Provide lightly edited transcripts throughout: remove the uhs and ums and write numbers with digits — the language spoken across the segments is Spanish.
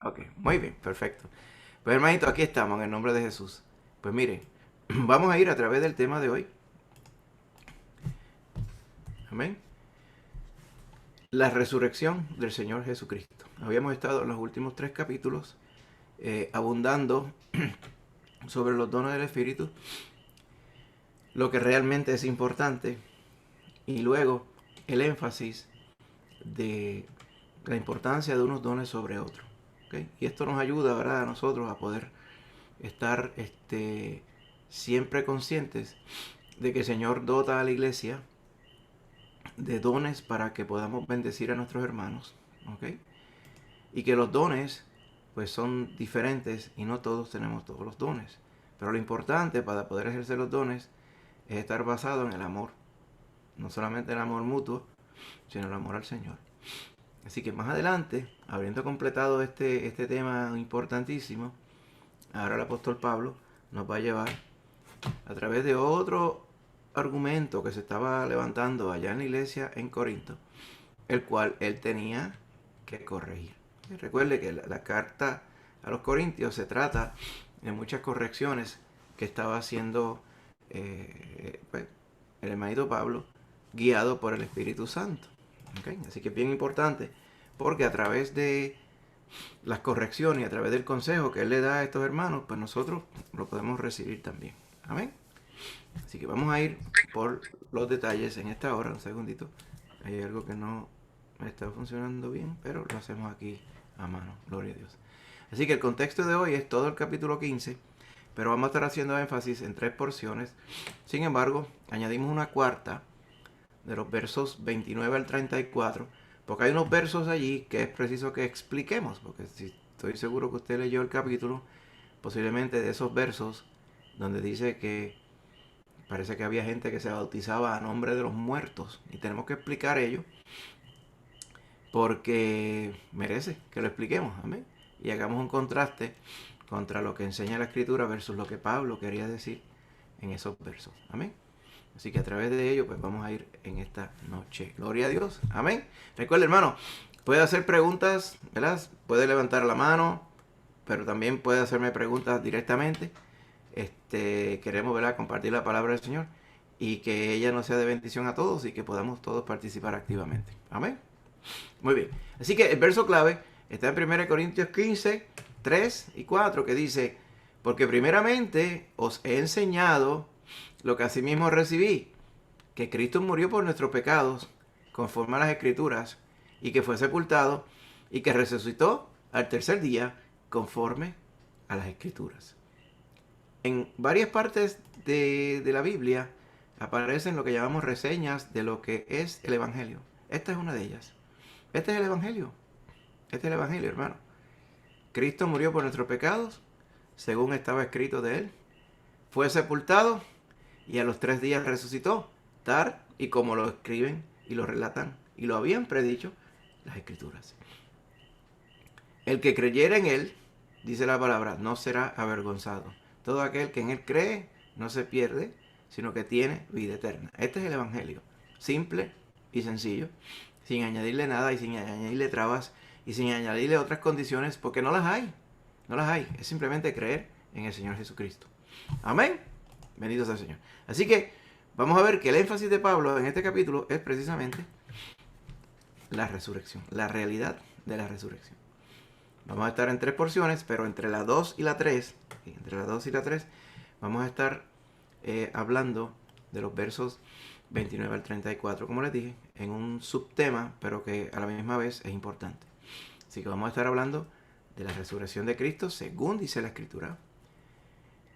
Ok, muy bien, perfecto. Pues hermanito, aquí estamos en el nombre de Jesús. Pues mire, vamos a ir a través del tema de hoy. Amén. La resurrección del Señor Jesucristo. Habíamos estado en los últimos 3 capítulos abundando sobre los dones del Espíritu, lo que realmente es importante, y luego el énfasis de la importancia de unos dones sobre otros. ¿Okay? Y esto nos ayuda, ¿verdad?, a nosotros a poder estar siempre conscientes de que el Señor dota a la iglesia de dones para que podamos bendecir a nuestros hermanos, ¿ok? Y que los dones pues son diferentes y no todos tenemos todos los dones. Pero lo importante para poder ejercer los dones es estar basado en el amor, no solamente el amor mutuo, sino el amor al Señor. Así que más adelante, habiendo completado este tema importantísimo, ahora el apóstol Pablo nos va a llevar a través de otro argumento que se estaba levantando allá en la iglesia en Corinto, el cual él tenía que corregir. Y recuerde que la carta a los Corintios se trata de muchas correcciones que estaba haciendo pues, el hermanito Pablo, guiado por el Espíritu Santo. ¿Okay? Así que es bien importante, porque a través de las correcciones y a través del consejo que él le da a estos hermanos, pues nosotros lo podemos recibir también. Amén. Así que vamos a ir por los detalles en esta hora. Un segundito. Hay algo que no me está funcionando bien, pero lo hacemos aquí a mano. Gloria a Dios. Así que el contexto de hoy es todo el capítulo 15, pero vamos a estar haciendo énfasis en 3 porciones. Sin embargo, añadimos una cuarta de los versos 29 al 34, porque hay unos versos allí que es preciso que expliquemos, porque si estoy seguro que usted leyó el capítulo, posiblemente de esos versos donde dice que parece que había gente que se bautizaba a nombre de los muertos. Y tenemos que explicar ello porque merece que lo expliquemos. Amén. Y hagamos un contraste contra lo que enseña la Escritura versus lo que Pablo quería decir en esos versos. Amén. Así que a través de ello, pues vamos a ir en esta noche. Gloria a Dios. Amén. Recuerde, hermano, puede hacer preguntas, ¿verdad? Puede levantar la mano, pero también puede hacerme preguntas directamente. Queremos, ¿verdad?, compartir la palabra del Señor y que ella nos sea de bendición a todos y que podamos todos participar activamente. Amén. Muy bien. Así que el verso clave está en 1 Corintios 15, 3 y 4, que dice: porque primeramente os he enseñado lo que asimismo recibí, que Cristo murió por nuestros pecados, conforme a las Escrituras, y que fue sepultado, y que resucitó al tercer día, conforme a las Escrituras. En varias partes de la Biblia aparecen lo que llamamos reseñas de lo que es el Evangelio. Esta es una de ellas. Este es el Evangelio. Este es el Evangelio, hermano. Cristo murió por nuestros pecados, según estaba escrito de él. Fue sepultado y a los 3 días resucitó, tal y como lo escriben y lo relatan y lo habían predicho las Escrituras. El que creyera en él, dice la palabra, no será avergonzado. Todo aquel que en él cree no se pierde, sino que tiene vida eterna. Este es el Evangelio. Simple y sencillo, sin añadirle nada y sin añadirle trabas y sin añadirle otras condiciones, porque no las hay. No las hay. Es simplemente creer en el Señor Jesucristo. Amén. Bendito sea el Señor. Así que vamos a ver que el énfasis de Pablo en este capítulo es precisamente la resurrección, la realidad de la resurrección. Vamos a estar en 3 porciones, pero entre la 2 y la 3, vamos a estar hablando de los versos 29 al 34, como les dije, en un subtema, pero que a la misma vez es importante. Así que vamos a estar hablando de la resurrección de Cristo, según dice la Escritura.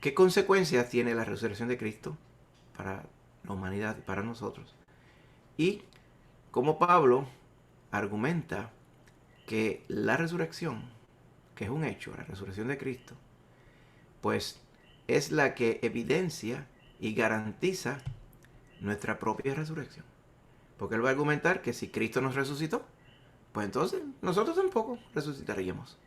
¿Qué consecuencias tiene la resurrección de Cristo para la humanidad y para nosotros? Y cómo Pablo argumenta que la resurrección, que es un hecho, la resurrección de Cristo, pues es la que evidencia y garantiza nuestra propia resurrección. Porque él va a argumentar que si Cristo nos resucitó, pues entonces nosotros tampoco resucitaríamos.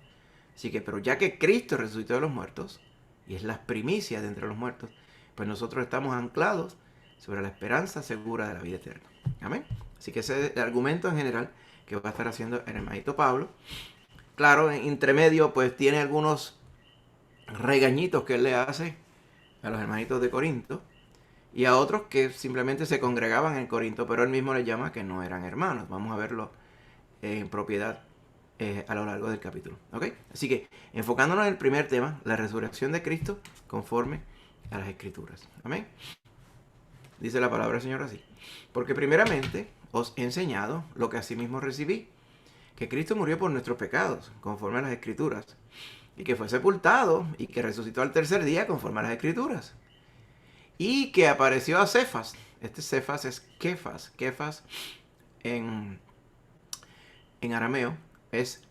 Así que, pero ya que Cristo resucitó de los muertos, y es las primicias de entre los muertos, pues nosotros estamos anclados sobre la esperanza segura de la vida eterna. Amén. Así que ese es el argumento en general que va a estar haciendo el hermanito Pablo. claro, en intermedio, pues tiene algunos regañitos que él le hace a los hermanitos de Corinto y a otros que simplemente se congregaban en Corinto, pero él mismo les llama que no eran hermanos. Vamos a verlo en propiedad a lo largo del capítulo. ¿Ok? Así que enfocándonos en el primer tema, la resurrección de Cristo conforme a las Escrituras. Amén. Dice la palabra del Señor así. Porque primeramente os he enseñado lo que asimismo recibí, que Cristo murió por nuestros pecados, conforme a las Escrituras, y que fue sepultado y que resucitó al tercer día, conforme a las Escrituras, y que apareció a Cefas. Este Cefas es Kefas. Kefas en arameo es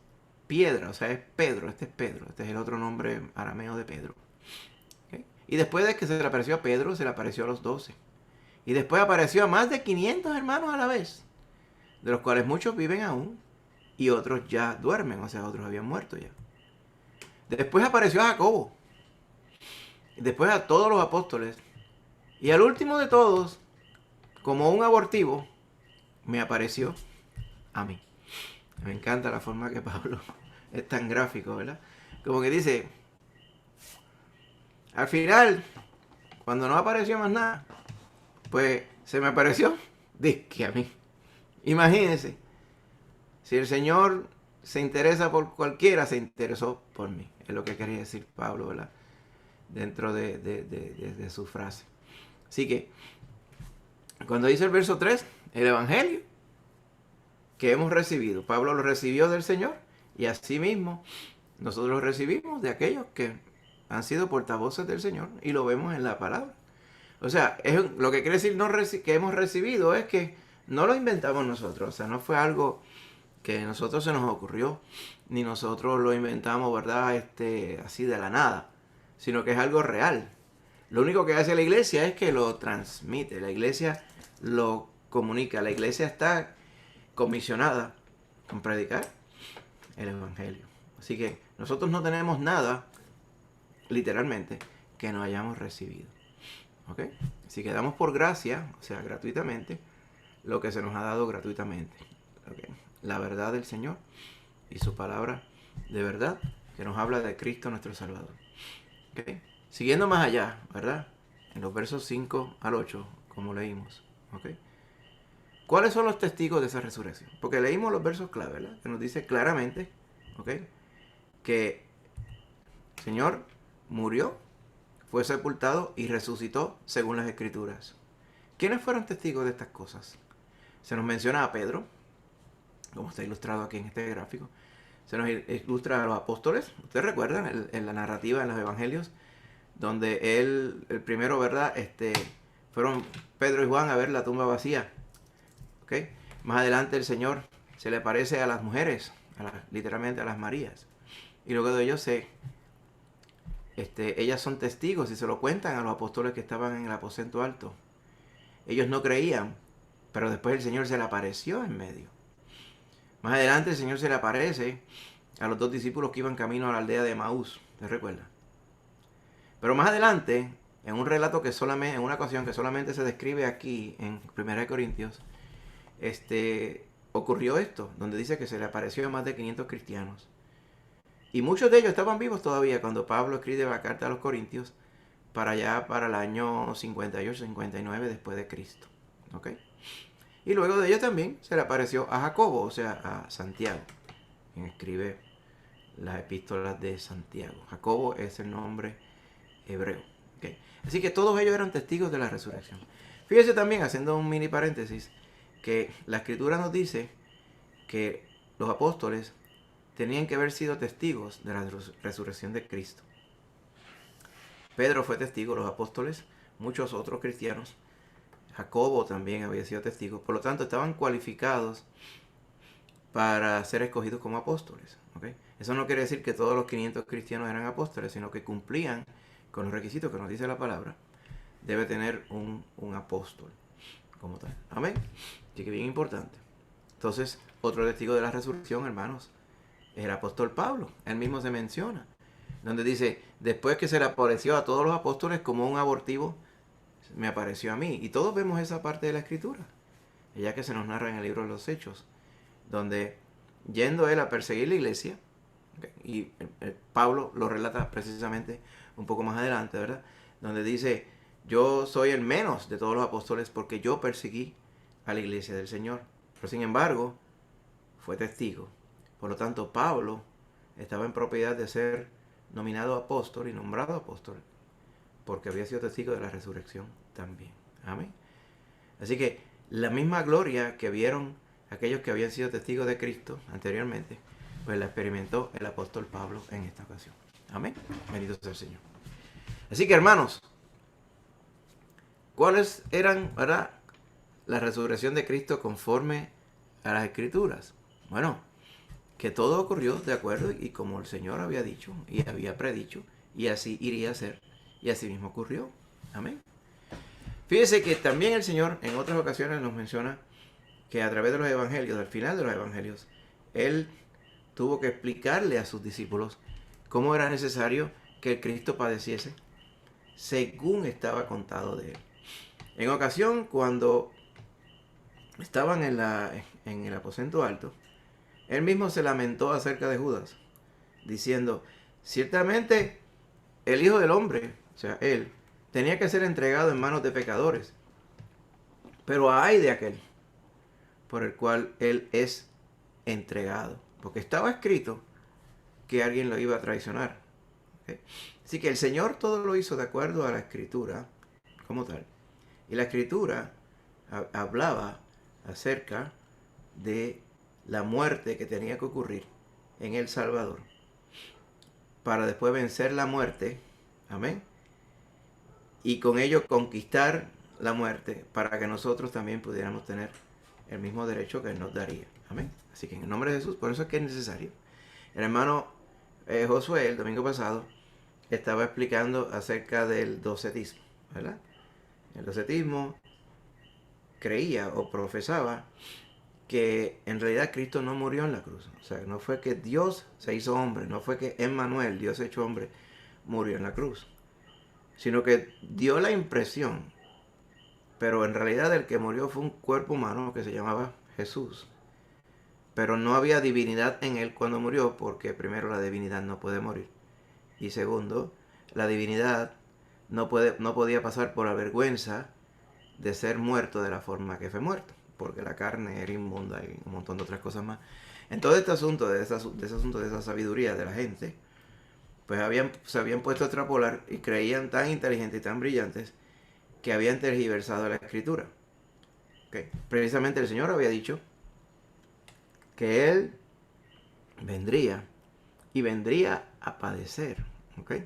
piedra, o sea, es Pedro. Este es Pedro. Este es el otro nombre arameo de Pedro. ¿Okay? Y después de que se le apareció a Pedro, se le apareció a los 12. Y después apareció a más de 500 hermanos a la vez, de los cuales muchos viven aún y otros ya duermen, o sea, otros habían muerto ya. Después apareció a Jacobo, y después a todos los apóstoles, y al último de todos, como un abortivo, me apareció a mí. Me encanta la forma que Pablo es tan gráfico, ¿verdad? Como que dice, al final, cuando no apareció más nada, pues se me apareció, dizque a mí. Imagínense, si el Señor se interesa por cualquiera, se interesó por mí. Es lo que quería decir Pablo, ¿verdad? Dentro de su frase. Así que, cuando dice el verso 3, el Evangelio que hemos recibido, Pablo lo recibió del Señor y asimismo nosotros lo recibimos de aquellos que han sido portavoces del Señor y lo vemos en la palabra. O sea, lo que quiere decir que hemos recibido es que no lo inventamos nosotros, o sea, no fue algo que a nosotros se nos ocurrió, ni nosotros lo inventamos, ¿verdad? Así de la nada, sino que es algo real. Lo único que hace la iglesia es que lo transmite, la iglesia lo comunica, la iglesia está comisionada con predicar el Evangelio. Así que nosotros no tenemos nada, literalmente, que no hayamos recibido. ¿Ok? Así que damos por gracia, o sea, gratuitamente, lo que se nos ha dado gratuitamente. ¿Ok? La verdad del Señor y su palabra de verdad que nos habla de Cristo nuestro Salvador. ¿Ok? Siguiendo más allá, ¿verdad? En los versos 5 al 8, como leímos. ¿Ok? ¿Cuáles son los testigos de esa resurrección? Porque leímos los versos clave, ¿verdad? Que nos dice claramente, ¿ok? Que el Señor murió, fue sepultado y resucitó según las Escrituras. ¿Quiénes fueron testigos de estas cosas? Se nos menciona a Pedro, como está ilustrado aquí en este gráfico. Se nos ilustra a los apóstoles. Ustedes recuerdan en la narrativa en los evangelios, donde el primero, ¿verdad? Fueron Pedro y Juan a ver la tumba vacía. ¿Okay? Más adelante el Señor se le aparece a las mujeres, literalmente a las Marías. Y luego de ellos ellas son testigos y se lo cuentan a los apóstoles que estaban en el aposento alto. Ellos no creían, pero después el Señor se le apareció en medio. Más adelante el Señor se le aparece a los 2 discípulos que iban camino a la aldea de Emaús, ¿te recuerdas? Pero más adelante, en un relato en una ocasión que solamente se describe aquí en 1 Corintios, ocurrió esto, donde dice que se le apareció a más de 500 cristianos. Y muchos de ellos estaban vivos todavía cuando Pablo escribe la carta a los Corintios para allá, para el año 58, 59 después de Cristo. ¿Ok? Y luego de ellos también se le apareció a Jacobo, o sea, a Santiago, quien escribe las epístolas de Santiago. Jacobo es el nombre hebreo. ¿Okay? Así que todos ellos eran testigos de la resurrección. Fíjese también, haciendo un mini paréntesis, que la Escritura nos dice que los apóstoles tenían que haber sido testigos de la resurrección de Cristo. Pedro fue testigo, los apóstoles, muchos otros cristianos. Jacobo también había sido testigo. Por lo tanto, estaban cualificados para ser escogidos como apóstoles. ¿Okay? Eso no quiere decir que todos los 500 cristianos eran apóstoles, sino que cumplían con los requisitos que nos dice la palabra. Debe tener un apóstol como tal. Amén. Así que bien importante. Entonces, otro testigo de la resurrección, hermanos, es el apóstol Pablo. Él mismo se menciona, donde dice, después que se le apareció a todos los apóstoles como un abortivo, me apareció a mí. Y todos vemos esa parte de la Escritura, ya que se nos narra en el libro de los Hechos, donde yendo él a perseguir la iglesia, Okay. Y Pablo lo relata precisamente un poco más adelante, ¿verdad? Donde dice, yo soy el menos de todos los apóstoles porque yo perseguí a la iglesia del Señor. Pero sin embargo, fue testigo. Por lo tanto, Pablo estaba en propiedad de ser nominado apóstol y nombrado apóstol porque había sido testigo de la resurrección también. Amén. Así que la misma gloria que vieron aquellos que habían sido testigos de Cristo anteriormente, pues la experimentó el apóstol Pablo en esta ocasión. Amén. Bendito sea el Señor. Así que, hermanos, ¿cuáles eran, verdad, la resurrección de Cristo conforme a las Escrituras? Bueno, que todo ocurrió de acuerdo y como el Señor había dicho y había predicho, y así iría a ser, y así mismo ocurrió. Amén. Fíjese que también el Señor en otras ocasiones nos menciona que a través de los evangelios, al final de los evangelios, Él tuvo que explicarle a sus discípulos cómo era necesario que el Cristo padeciese según estaba contado de Él. En ocasión, cuando estaban en el aposento alto, Él mismo se lamentó acerca de Judas, diciendo, ciertamente el Hijo del Hombre, o sea, Él, tenía que ser entregado en manos de pecadores, pero ay de aquel por el cual Él es entregado, porque estaba escrito que alguien lo iba a traicionar. ¿Okay? Así que el Señor todo lo hizo de acuerdo a la Escritura como tal. Y la Escritura hablaba acerca de la muerte que tenía que ocurrir en el Salvador para después vencer la muerte, amén, y con ello conquistar la muerte para que nosotros también pudiéramos tener el mismo derecho que Él nos daría, amén. Así que en el nombre de Jesús, por eso es que es necesario. El hermano Josué el domingo pasado estaba explicando acerca del docetismo, ¿verdad? El docetismo creía o profesaba que en realidad Cristo no murió en la cruz. O sea, no fue que Dios se hizo hombre, no fue que Emmanuel, Dios hecho hombre, murió en la cruz, sino que dio la impresión, pero en realidad el que murió fue un cuerpo humano que se llamaba Jesús. Pero no había divinidad en él cuando murió, porque primero la divinidad no puede morir. Y segundo, la divinidad no podía pasar por la vergüenza de ser muerto de la forma que fue muerto, porque la carne era inmunda y un montón de otras cosas más. En todo este asunto, de esa sabiduría de la gente, pues se habían puesto a extrapolar y creían tan inteligentes y tan brillantes que habían tergiversado la escritura. ¿Okay? Precisamente el Señor había dicho que Él vendría y vendría a padecer, ¿okay?,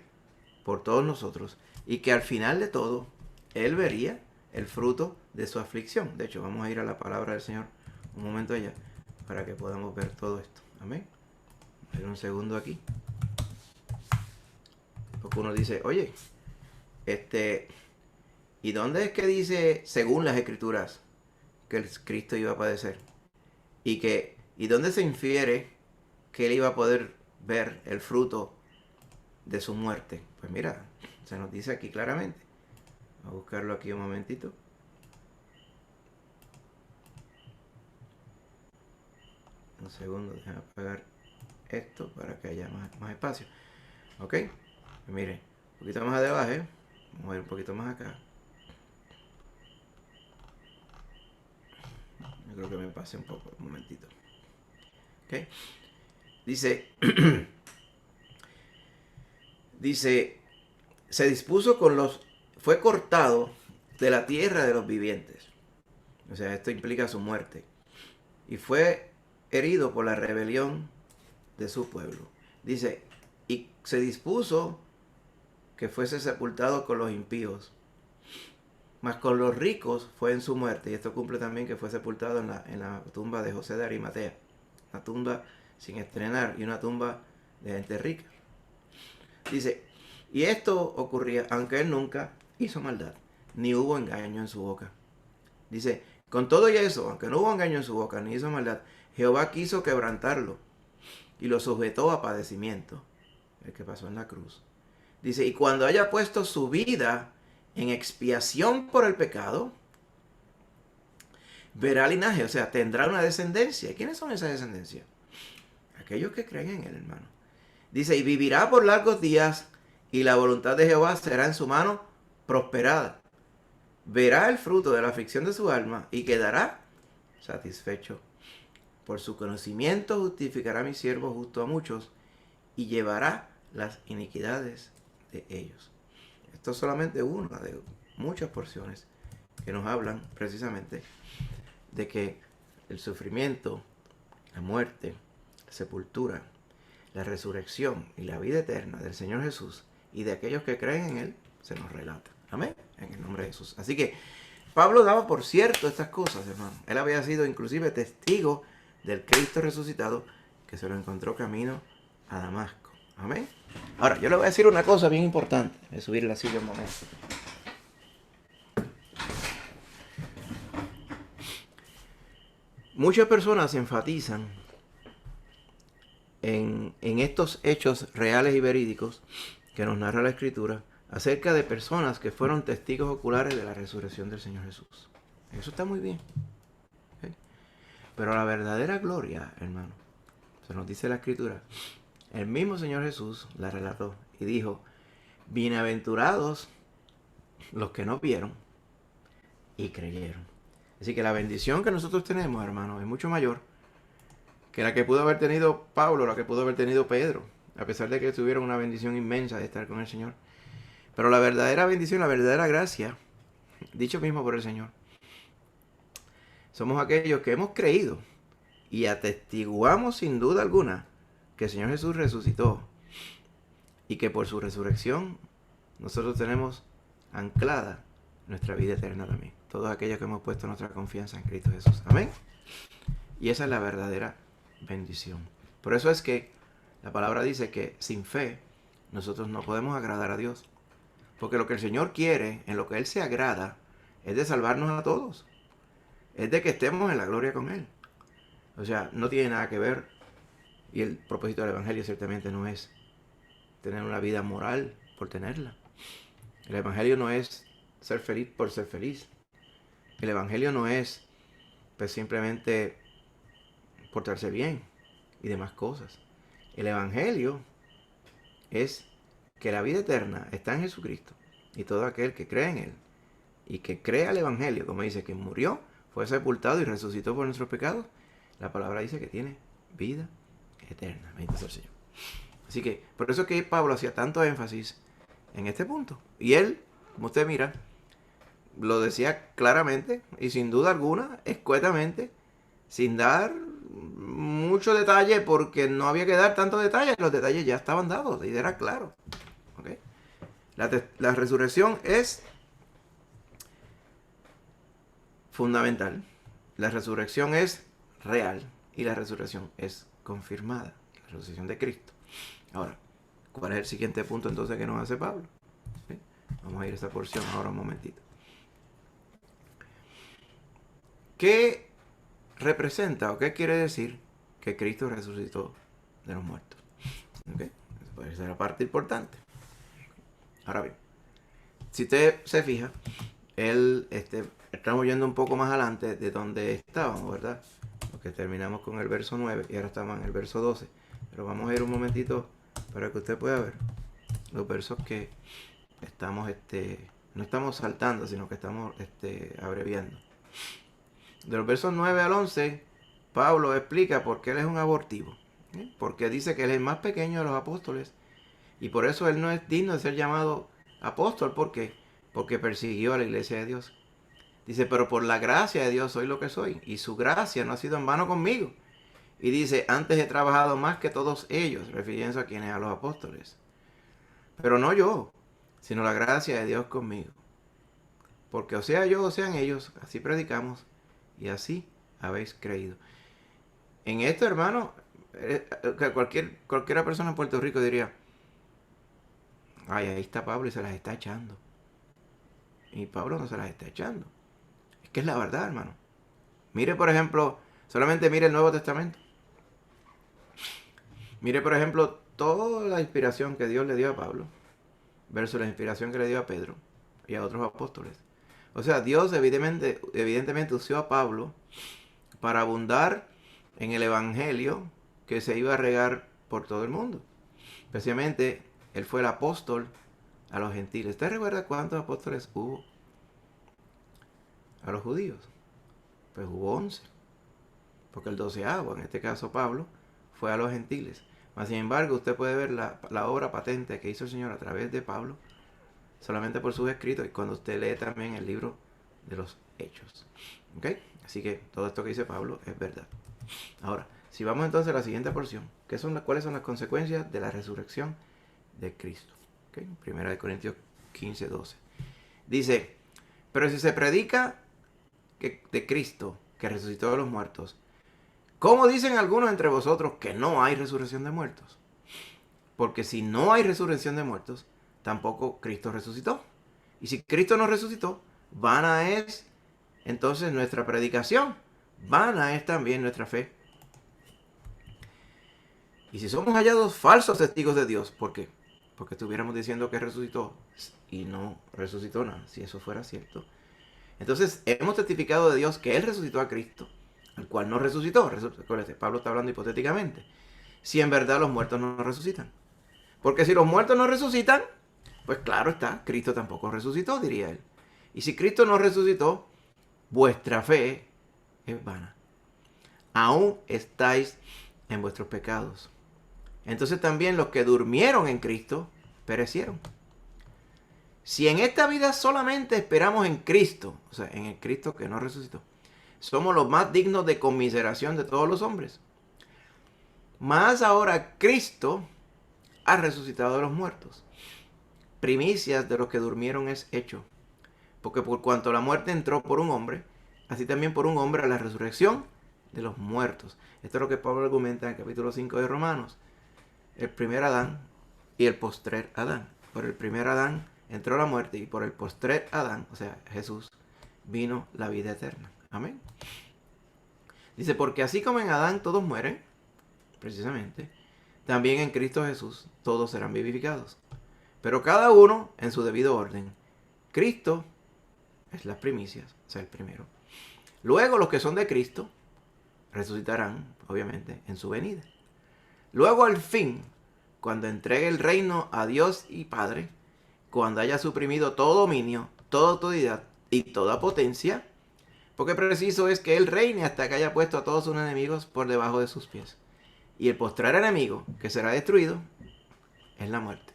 por todos nosotros, y que al final de todo Él vería el fruto de su aflicción. De hecho, vamos a ir a la palabra del Señor un momento allá para que podamos ver todo esto. Amén. Vamos a ir un segundo aquí. Porque uno dice, oye, ¿y dónde es que dice, según las Escrituras, que el Cristo iba a padecer? ¿Y dónde se infiere que Él iba a poder ver el fruto de su muerte? Pues mira, se nos dice aquí claramente. Vamos a buscarlo aquí un momentito. Un segundo, déjame apagar esto para que haya más espacio. Ok, pues mire, un poquito más abajo, vamos a ir un poquito más acá. Yo creo que me pase un poco, un momentito. Ok, dice, se dispuso fue cortado de la tierra de los vivientes. O sea, esto implica su muerte. Y fue herido por la rebelión de su pueblo. Dice, y se dispuso que fuese sepultado con los impíos, mas con los ricos fue en su muerte. Y esto cumple también que fue sepultado en la tumba de José de Arimatea. Una tumba sin estrenar y una tumba de gente rica. Dice, y esto ocurría aunque él nunca hizo maldad, ni hubo engaño en su boca. Dice, con todo y eso, aunque no hubo engaño en su boca, ni hizo maldad, Jehová quiso quebrantarlo y lo sujetó a padecimiento, el que pasó en la cruz. Dice, y cuando haya puesto su vida en expiación por el pecado, verá linaje, o sea, tendrá una descendencia. ¿Quiénes son esas descendencias? Aquellos que creen en él, hermano. Dice, y vivirá por largos días, y la voluntad de Jehová será en su mano prosperada. Verá el fruto de la aflicción de su alma y quedará satisfecho. Por su conocimiento justificará a mi siervo justo a muchos y llevará las iniquidades de ellos. Esto es solamente una de muchas porciones que nos hablan precisamente de que el sufrimiento, la muerte, la sepultura, la resurrección y la vida eterna del Señor Jesús y de aquellos que creen en Él se nos relata. Amén. En el nombre de Jesús. Así que Pablo daba por cierto estas cosas, hermano. Él había sido inclusive testigo del Cristo resucitado que se lo encontró camino a Damasco. Amén. Ahora, yo le voy a decir una cosa bien importante. Voy a subir la silla un momento. Muchas personas enfatizan en estos hechos reales y verídicos que nos narra la Escritura acerca de personas que fueron testigos oculares de la resurrección del Señor Jesús. Eso está muy bien. ¿Okay? Pero la verdadera gloria, hermano, se nos dice la Escritura, el mismo Señor Jesús la relató y dijo, bienaventurados los que no vieron y creyeron. Así que la bendición que nosotros tenemos, hermano, es mucho mayor que la que pudo haber tenido Pablo, la que pudo haber tenido Pedro, a pesar de que tuvieron una bendición inmensa de estar con el Señor. Pero la verdadera bendición, la verdadera gracia, dicho mismo por el Señor, somos aquellos que hemos creído y atestiguamos sin duda alguna que el Señor Jesús resucitó y que por su resurrección nosotros tenemos anclada nuestra vida eterna también. Todos aquellos que hemos puesto nuestra confianza en Cristo Jesús. Amén. Y esa es la verdadera bendición. Por eso es que la palabra dice que sin fe nosotros no podemos agradar a Dios. Porque lo que el Señor quiere, en lo que Él se agrada, es de salvarnos a todos. Es de que estemos en la gloria con Él. O sea, no tiene nada que ver. Y el propósito del Evangelio ciertamente no es tener una vida moral por tenerla. El Evangelio no es ser feliz por ser feliz. El Evangelio no es pues simplemente portarse bien y demás cosas. El Evangelio es que la vida eterna está en Jesucristo y todo aquel que cree en Él y que crea el Evangelio, como dice, que murió, fue sepultado y resucitó por nuestros pecados, la palabra dice que tiene vida eterna. Bendito sea el Señor. Así que por eso es que Pablo hacía tanto énfasis en este punto. Y él, como usted mira, lo decía claramente y sin duda alguna, escuetamente, sin dar mucho detalle, porque no había que dar tantos detalles, los detalles ya estaban dados y era claro. ¿Okay? La resurrección es fundamental, la resurrección es real y la resurrección es confirmada, la resurrección de Cristo. Ahora, ¿cuál es el siguiente punto entonces que nos hace Pablo? ¿Sí? Vamos a ir a esta porción ahora un momentito. ¿Qué representa o qué quiere decir que Cristo resucitó de los muertos? ¿Okay? Esa puede ser la parte importante. Ahora bien, si usted se fija, estamos yendo un poco más adelante de donde estábamos, ¿verdad? Porque terminamos con el verso 9 y ahora estamos en el verso 12. Pero vamos a ir un momentito para que usted pueda ver los versos que estamos, no estamos saltando, sino que estamos abreviando. De los versos 9 al 11, Pablo explica por qué él es un abortivo. Porque dice que él es el más pequeño de los apóstoles. Y por eso él no es digno de ser llamado apóstol. ¿Por qué? Porque persiguió a la iglesia de Dios. Dice, pero por la gracia de Dios soy lo que soy. Y su gracia no ha sido en vano conmigo. Y dice, antes he trabajado más que todos ellos, refiriéndose a quienes, a los apóstoles. Pero no yo, sino la gracia de Dios conmigo. Porque o sea yo o sean ellos, así predicamos y así habéis creído. En esto, hermano, cualquiera persona en Puerto Rico diría, ay, ahí está Pablo y se las está echando. Y Pablo no se las está echando. Es que es la verdad, hermano. Mire, por ejemplo, solamente mire el Nuevo Testamento. Mire, por ejemplo, toda la inspiración que Dios le dio a Pablo versus la inspiración que le dio a Pedro y a otros apóstoles. O sea, Dios evidentemente usó a Pablo para abundar en el evangelio que se iba a regar por todo el mundo. Especialmente, él fue el apóstol a los gentiles. ¿Usted recuerda cuántos apóstoles hubo a los judíos? Pues hubo 11. Porque el 12º, en este caso Pablo, fue a los gentiles. Mas, sin embargo, usted puede ver la obra patente que hizo el Señor a través de Pablo, solamente por sus escritos, y cuando usted lee también el libro de los Hechos. ¿Ok? Así que todo esto que dice Pablo es verdad. Ahora, si vamos entonces a la siguiente porción, ¿cuáles son las consecuencias de la resurrección de Cristo? ¿Ok? Primera de Corintios 15:12. Dice, pero si se predica de Cristo, que resucitó de los muertos, ¿cómo dicen algunos entre vosotros que no hay resurrección de muertos? Porque si no hay resurrección de muertos, tampoco Cristo resucitó. Y si Cristo no resucitó, vana es entonces nuestra predicación, vana es también nuestra fe. Y si somos hallados falsos testigos de Dios, ¿por qué? Porque estuviéramos diciendo que resucitó y no resucitó nada, si eso fuera cierto. Entonces hemos testificado de Dios que Él resucitó a Cristo, el cual no resucitó. Pablo está hablando hipotéticamente. Si en verdad los muertos no resucitan. Porque si los muertos no resucitan, pues claro está, Cristo tampoco resucitó, diría él. Y si Cristo no resucitó, vuestra fe es vana. Aún estáis en vuestros pecados. Entonces también los que durmieron en Cristo perecieron. Si en esta vida solamente esperamos en Cristo, o sea, en el Cristo que no resucitó, somos los más dignos de conmiseración de todos los hombres. Más ahora Cristo ha resucitado de los muertos. Primicias de los que durmieron es hecho. Porque por cuanto la muerte entró por un hombre, así también por un hombre a la resurrección de los muertos. Esto es lo que Pablo argumenta en el capítulo 5 de Romanos. El primer Adán y el postrer Adán. Por el primer Adán entró la muerte y por el postrer Adán, o sea, Jesús, vino la vida eterna. Amén. Dice, porque así como en Adán todos mueren, precisamente, también en Cristo Jesús todos serán vivificados. Pero cada uno en su debido orden. Cristo es las primicias, o sea, el primero. Luego los que son de Cristo resucitarán, obviamente, en su venida. Luego al fin, cuando entregue el reino a Dios y Padre, cuando haya suprimido todo dominio, toda autoridad y toda potencia, porque preciso es que Él reine hasta que haya puesto a todos sus enemigos por debajo de sus pies. Y el postrer enemigo que será destruido es la muerte.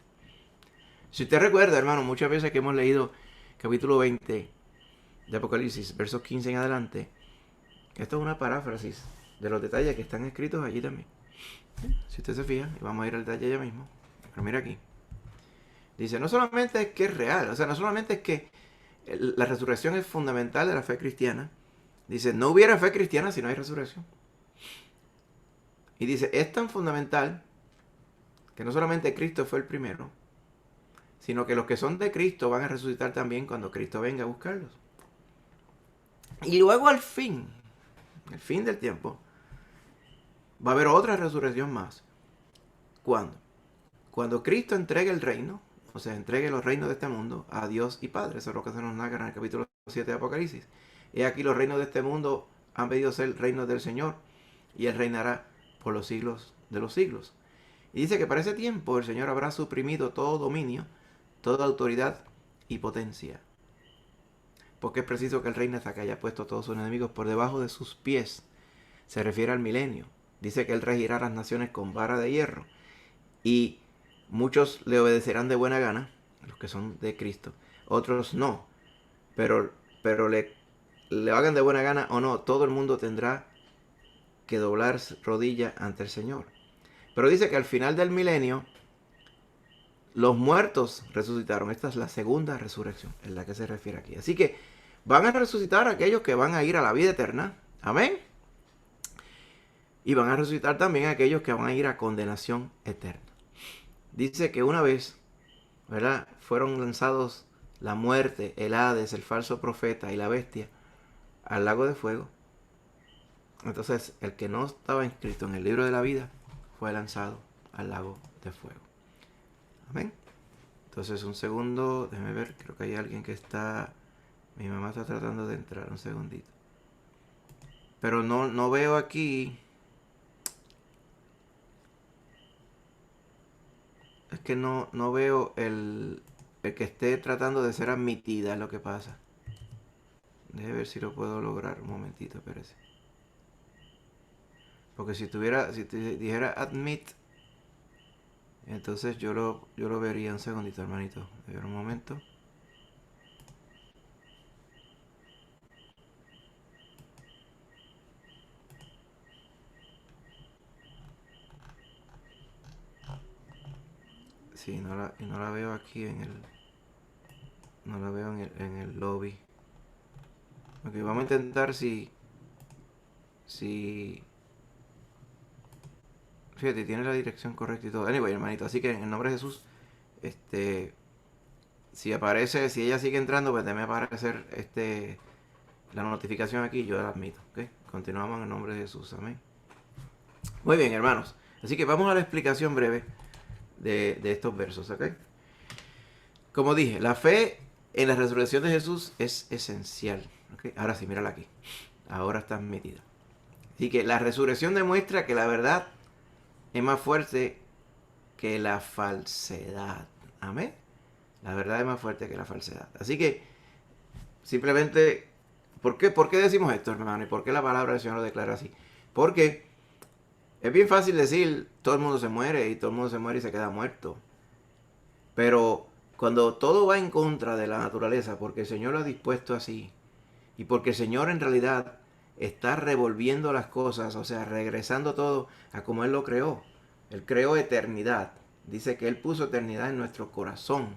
Si usted recuerda, hermano, muchas veces que hemos leído capítulo 20 de Apocalipsis, versos 15 en adelante, esto es una paráfrasis de los detalles que están escritos allí también. Si usted se fija, y vamos a ir al detalle ya mismo, pero mira aquí. Dice, no solamente es que es real, o sea, no solamente es que la resurrección es fundamental de la fe cristiana. Dice, no hubiera fe cristiana si no hay resurrección. Y dice, es tan fundamental que no solamente Cristo fue el primero, sino que los que son de Cristo van a resucitar también cuando Cristo venga a buscarlos. Y luego al fin, el fin del tiempo, va a haber otra resurrección más. ¿Cuándo? Cuando Cristo entregue el reino, o sea, entregue los reinos de este mundo a Dios y Padre. Eso es lo que se nos narra en el capítulo 7 de Apocalipsis. Y aquí los reinos de este mundo han pedido ser reinos del Señor, y Él reinará por los siglos de los siglos. Y dice que para ese tiempo el Señor habrá suprimido todo dominio, toda autoridad y potencia. Porque es preciso que Él reine hasta que haya puesto a todos sus enemigos por debajo de sus pies. Se refiere al milenio. Dice que Él regirá las naciones con vara de hierro. Y muchos le obedecerán de buena gana, los que son de Cristo. Otros no. Pero le hagan de buena gana o no, todo el mundo tendrá que doblar rodilla ante el Señor. Pero dice que al final del milenio, los muertos resucitaron. Esta es la segunda resurrección, en la que se refiere aquí. Así que van a resucitar aquellos que van a ir a la vida eterna. Amén. Y van a resucitar también aquellos que van a ir a condenación eterna. Dice que una vez, ¿verdad?, fueron lanzados la muerte, el Hades, el falso profeta y la bestia al lago de fuego. Entonces, el que no estaba inscrito en el libro de la vida fue lanzado al lago de fuego. Amén. Entonces, un segundo, déjeme ver, creo que hay alguien que está... Mi mamá está tratando de entrar, un segundito. Pero no veo aquí... es que no veo el que esté tratando de ser admitida, es lo que pasa. Déjame ver si lo puedo lograr. Un momentito, espérese. Porque si te dijera admit, entonces yo lo vería. Un segundito, hermanito. A ver, un momento. Sí, no la veo aquí no la veo en el lobby. Ok, vamos a intentar si, fíjate, tiene la dirección correcta y todo. Anyway, hermanito, así que en el nombre de Jesús, este, si ella sigue entrando, pues debe aparecer la notificación aquí, yo la admito. ¿Ok? Continuamos en el nombre de Jesús, amén. Muy bien, hermanos. Así que vamos a la explicación breve de estos versos, ¿ok? Como dije, la fe en la resurrección de Jesús es esencial. ¿Ok? Ahora sí, mírala aquí. Ahora está admitida. Así que la resurrección demuestra que la verdad es más fuerte que la falsedad. Amén. La verdad es más fuerte que la falsedad. Así que simplemente, ¿por qué decimos esto, hermano? ¿Y por qué la palabra del Señor lo declara así? Porque es bien fácil decir, todo el mundo se muere y todo el mundo se muere y se queda muerto. Pero cuando todo va en contra de la naturaleza, porque el Señor lo ha dispuesto así, y porque el Señor en realidad está revolviendo las cosas, o sea, regresando todo a como Él lo creó. Él creó eternidad. Dice que Él puso eternidad en nuestro corazón.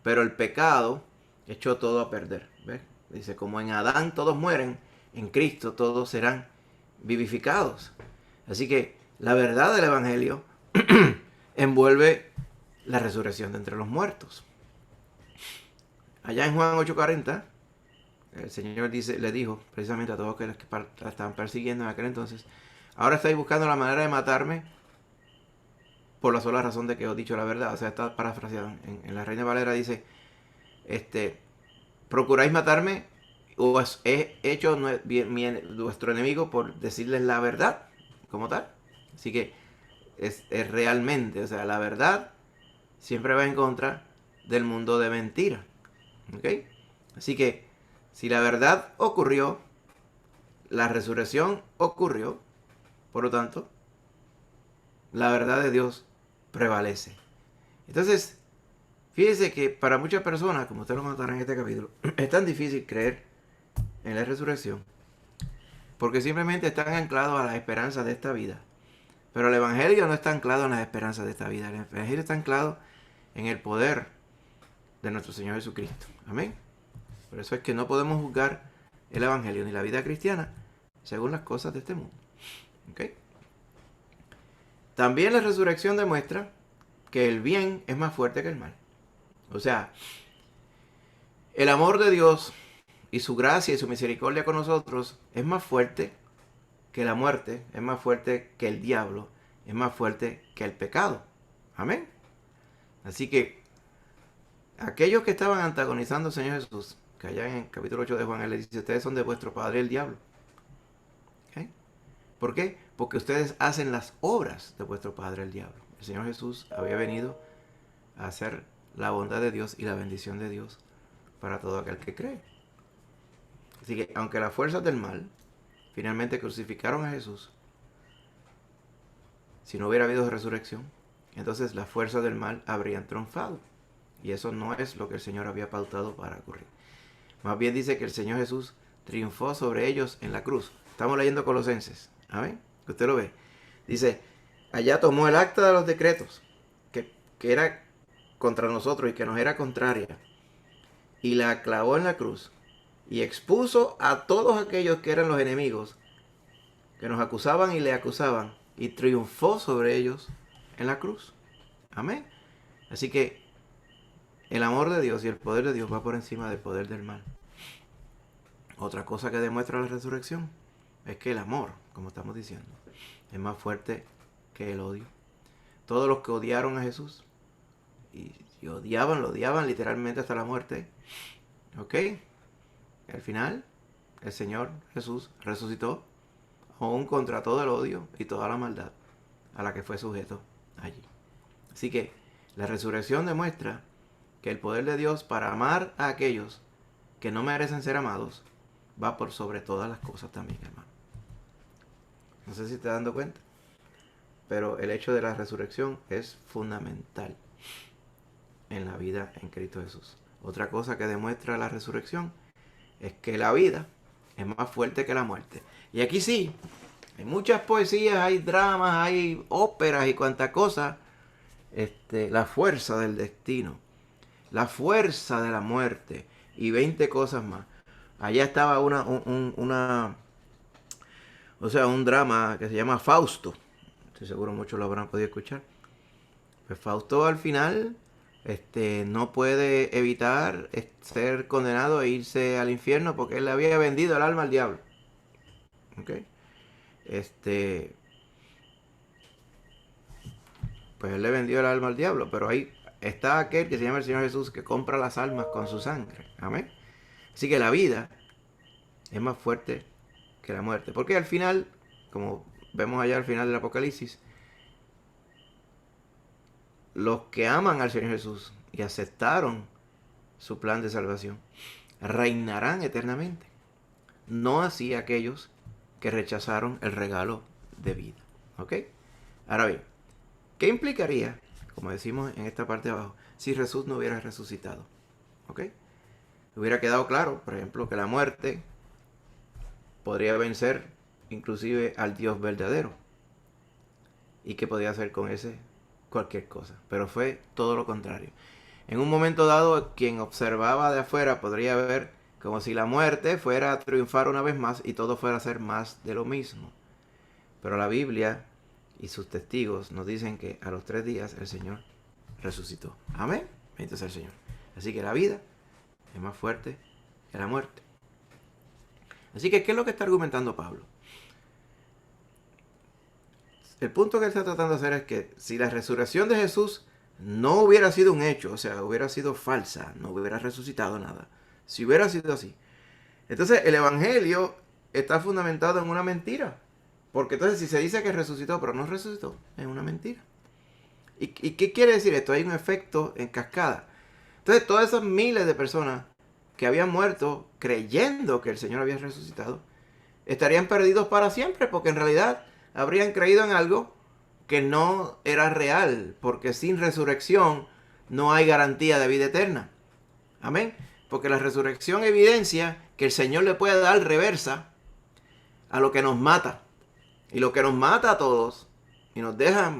Pero el pecado echó todo a perder. ¿Ves? Dice, como en Adán todos mueren, en Cristo todos serán vivificados. Así que la verdad del Evangelio envuelve la resurrección de entre los muertos. Allá en Juan 8:40, el Señor le dijo precisamente a todos aquellos que la estaban persiguiendo en aquel entonces, ahora estáis buscando la manera de matarme por la sola razón de que os he dicho la verdad. O sea, está parafraseado. En la Reina Valera dice, procuráis matarme, o he hecho vuestro enemigo por decirles la verdad, como tal. Así que es realmente, o sea, la verdad siempre va en contra del mundo de mentira. ¿Ok? Así que si la verdad ocurrió, la resurrección ocurrió, por lo tanto, la verdad de Dios prevalece. Entonces, fíjese que para muchas personas, como usted lo notará en este capítulo, es tan difícil creer en la resurrección, porque simplemente están anclados a las esperanzas de esta vida. Pero el Evangelio no está anclado en las esperanzas de esta vida. El Evangelio está anclado en el poder de nuestro Señor Jesucristo. Amén. Por eso es que no podemos juzgar el Evangelio ni la vida cristiana según las cosas de este mundo. ¿Ok? También la resurrección demuestra que el bien es más fuerte que el mal. O sea, el amor de Dios y su gracia y su misericordia con nosotros es más fuerte que la muerte, es más fuerte que el diablo, es más fuerte que el pecado. Amén. Así que aquellos que estaban antagonizando al Señor Jesús, que allá en el capítulo 8 de Juan, Él le dice, ustedes son de vuestro padre el diablo. ¿Okay? ¿Por qué? Porque ustedes hacen las obras de vuestro padre el diablo. El Señor Jesús había venido a hacer la bondad de Dios y la bendición de Dios para todo aquel que cree. Así que aunque las fuerzas del mal finalmente crucificaron a Jesús, si no hubiera habido resurrección, entonces las fuerzas del mal habrían triunfado. Y eso no es lo que el Señor había pautado para ocurrir. Más bien dice que el Señor Jesús triunfó sobre ellos en la cruz. Estamos leyendo Colosenses. Amén. Usted lo ve. Dice, allá tomó el acta de los decretos que era contra nosotros y que nos era contraria. Y la clavó en la cruz. Y expuso a todos aquellos que eran los enemigos, que nos acusaban y le acusaban. Y triunfó sobre ellos en la cruz. Amén. Así que el amor de Dios y el poder de Dios va por encima del poder del mal. Otra cosa que demuestra la resurrección es que el amor, como estamos diciendo, es más fuerte que el odio. Todos los que odiaron a Jesús y lo odiaban literalmente hasta la muerte. ¿Ok? Al final, el Señor Jesús resucitó aún contra todo el odio y toda la maldad a la que fue sujeto allí. Así que La resurrección demuestra que el poder de Dios para amar a aquellos que no merecen ser amados va por sobre todas las cosas también, hermano. No sé si te estás dando cuenta, pero el hecho de la resurrección es fundamental en la vida en Cristo Jesús. Otra cosa que demuestra la resurrección es que la vida es más fuerte que la muerte. Y aquí sí, hay muchas poesías, hay dramas, hay óperas y cuantas cosas. La fuerza del destino, la fuerza de la muerte y 20 cosas más. Allá estaba un drama que se llama Fausto. Estoy seguro muchos lo habrán podido escuchar. Pues Fausto al final no puede evitar ser condenado e irse al infierno porque él le había vendido el alma al diablo. ¿Ok? Pues él le vendió el alma al diablo, pero ahí está aquel que se llama el Señor Jesús que compra las almas con su sangre. Amén. Así que la vida es más fuerte que la muerte. Porque al final, como vemos allá al final del Apocalipsis, los que aman al Señor Jesús y aceptaron su plan de salvación, reinarán eternamente. No así aquellos que rechazaron el regalo de vida. ¿Ok? Ahora bien, ¿qué implicaría, como decimos en esta parte de abajo, si Jesús no hubiera resucitado? ¿Ok? Hubiera quedado claro, por ejemplo, que la muerte podría vencer inclusive al Dios verdadero. Y que podía hacer con ese cualquier cosa. Pero fue todo lo contrario. En un momento dado, quien observaba de afuera podría ver como si la muerte fuera a triunfar una vez más y todo fuera a ser más de lo mismo. Pero la Biblia y sus testigos nos dicen que a los 3 días el Señor resucitó. Amén. Bendito sea el Señor. Así que la vida es más fuerte que la muerte. Así que, ¿qué es lo que está argumentando Pablo? El punto que él está tratando de hacer es que si la resurrección de Jesús no hubiera sido un hecho, o sea, hubiera sido falsa, no hubiera resucitado nada, si hubiera sido así, entonces el Evangelio está fundamentado en una mentira. Porque entonces si se dice que resucitó, pero no resucitó, es una mentira. ¿Y qué quiere decir esto? Hay un efecto en cascada. Entonces todas esas miles de personas que habían muerto creyendo que el Señor había resucitado, estarían perdidos para siempre, porque en realidad habrían creído en algo que no era real, porque sin resurrección no hay garantía de vida eterna. Amén. Porque la resurrección evidencia que el Señor le puede dar reversa a lo que nos mata. Y lo que nos mata a todos y nos deja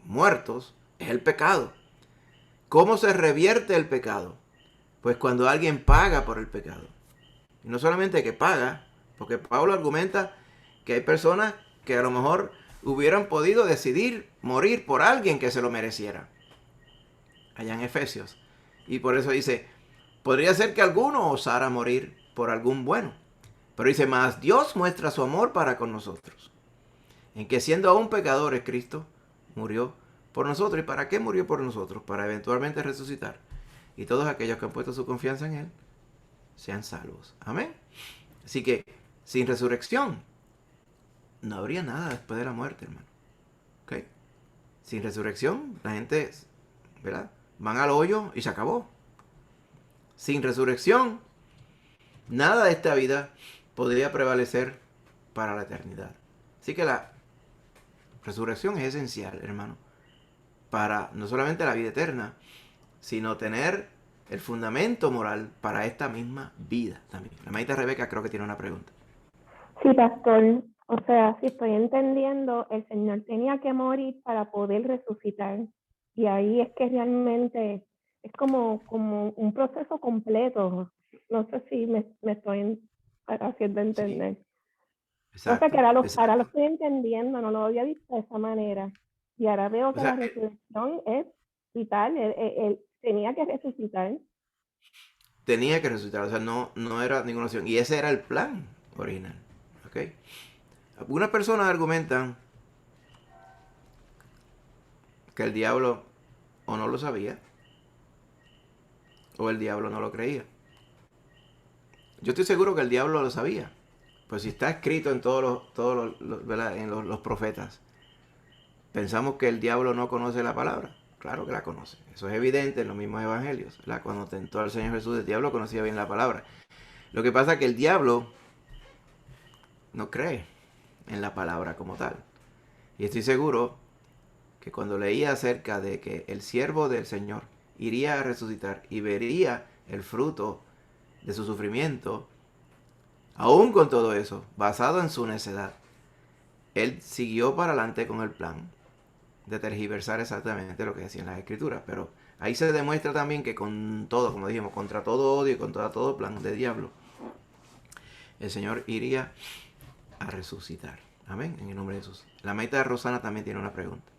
muertos es el pecado. ¿Cómo se revierte el pecado? Pues cuando alguien paga por el pecado. Y no solamente que paga, porque Pablo argumenta que hay personas que a lo mejor hubieran podido decidir morir por alguien que se lo mereciera. Allá en Efesios. Y por eso dice, podría ser que alguno osara morir por algún bueno. Pero dice, más Dios muestra su amor para con nosotros. En que siendo aún pecadores, Cristo murió por nosotros. ¿Y para qué murió por nosotros? Para eventualmente resucitar. Y todos aquellos que han puesto su confianza en Él sean salvos. Amén. Así que sin resurrección no habría nada después de la muerte, hermano. ¿Ok? Sin resurrección la gente, ¿verdad?, van al hoyo y se acabó. Sin resurrección nada de esta vida podría prevalecer para la eternidad. Así que la resurrección es esencial, hermano, para no solamente la vida eterna, sino tener el fundamento moral para esta misma vida también. La maestra Rebeca creo que tiene una pregunta. Sí, pastor. O sea, si estoy entendiendo, el Señor tenía que morir para poder resucitar. Y ahí es que realmente es como un proceso completo. No sé si me estoy haciendo entender. Sí, O sea, que exacto, ahora lo exacto. estoy entendiendo, no lo había visto de esa manera. Y ahora veo O que la sea, resurrección es vital. Él tenía que resucitar. tenía que resucitar, o sea, no era ninguna opción. Y ese era el plan original. ¿Ok? Algunas personas argumentan que el diablo o no lo sabía o el diablo no lo creía. Yo estoy seguro que el diablo lo sabía. Pues si está escrito en ¿verdad?, en los profetas. Pensamos que el diablo no conoce la palabra. Claro que la conoce. Eso es evidente en los mismos evangelios, ¿verdad? Cuando tentó al Señor Jesús, el diablo conocía bien la palabra. Lo que pasa es que el diablo no cree en la palabra como tal. Y estoy seguro que cuando leía acerca de que el siervo del Señor iría a resucitar y vería el fruto de su sufrimiento, aún con todo eso, basado en su necedad, él siguió para adelante con el plan de tergiversar exactamente lo que decían las escrituras. Pero ahí se demuestra también que con todo, como dijimos, contra todo odio y contra todo plan de diablo, el Señor iría a resucitar. Amén, en el nombre de Jesús. La maita de Rosana también tiene una pregunta.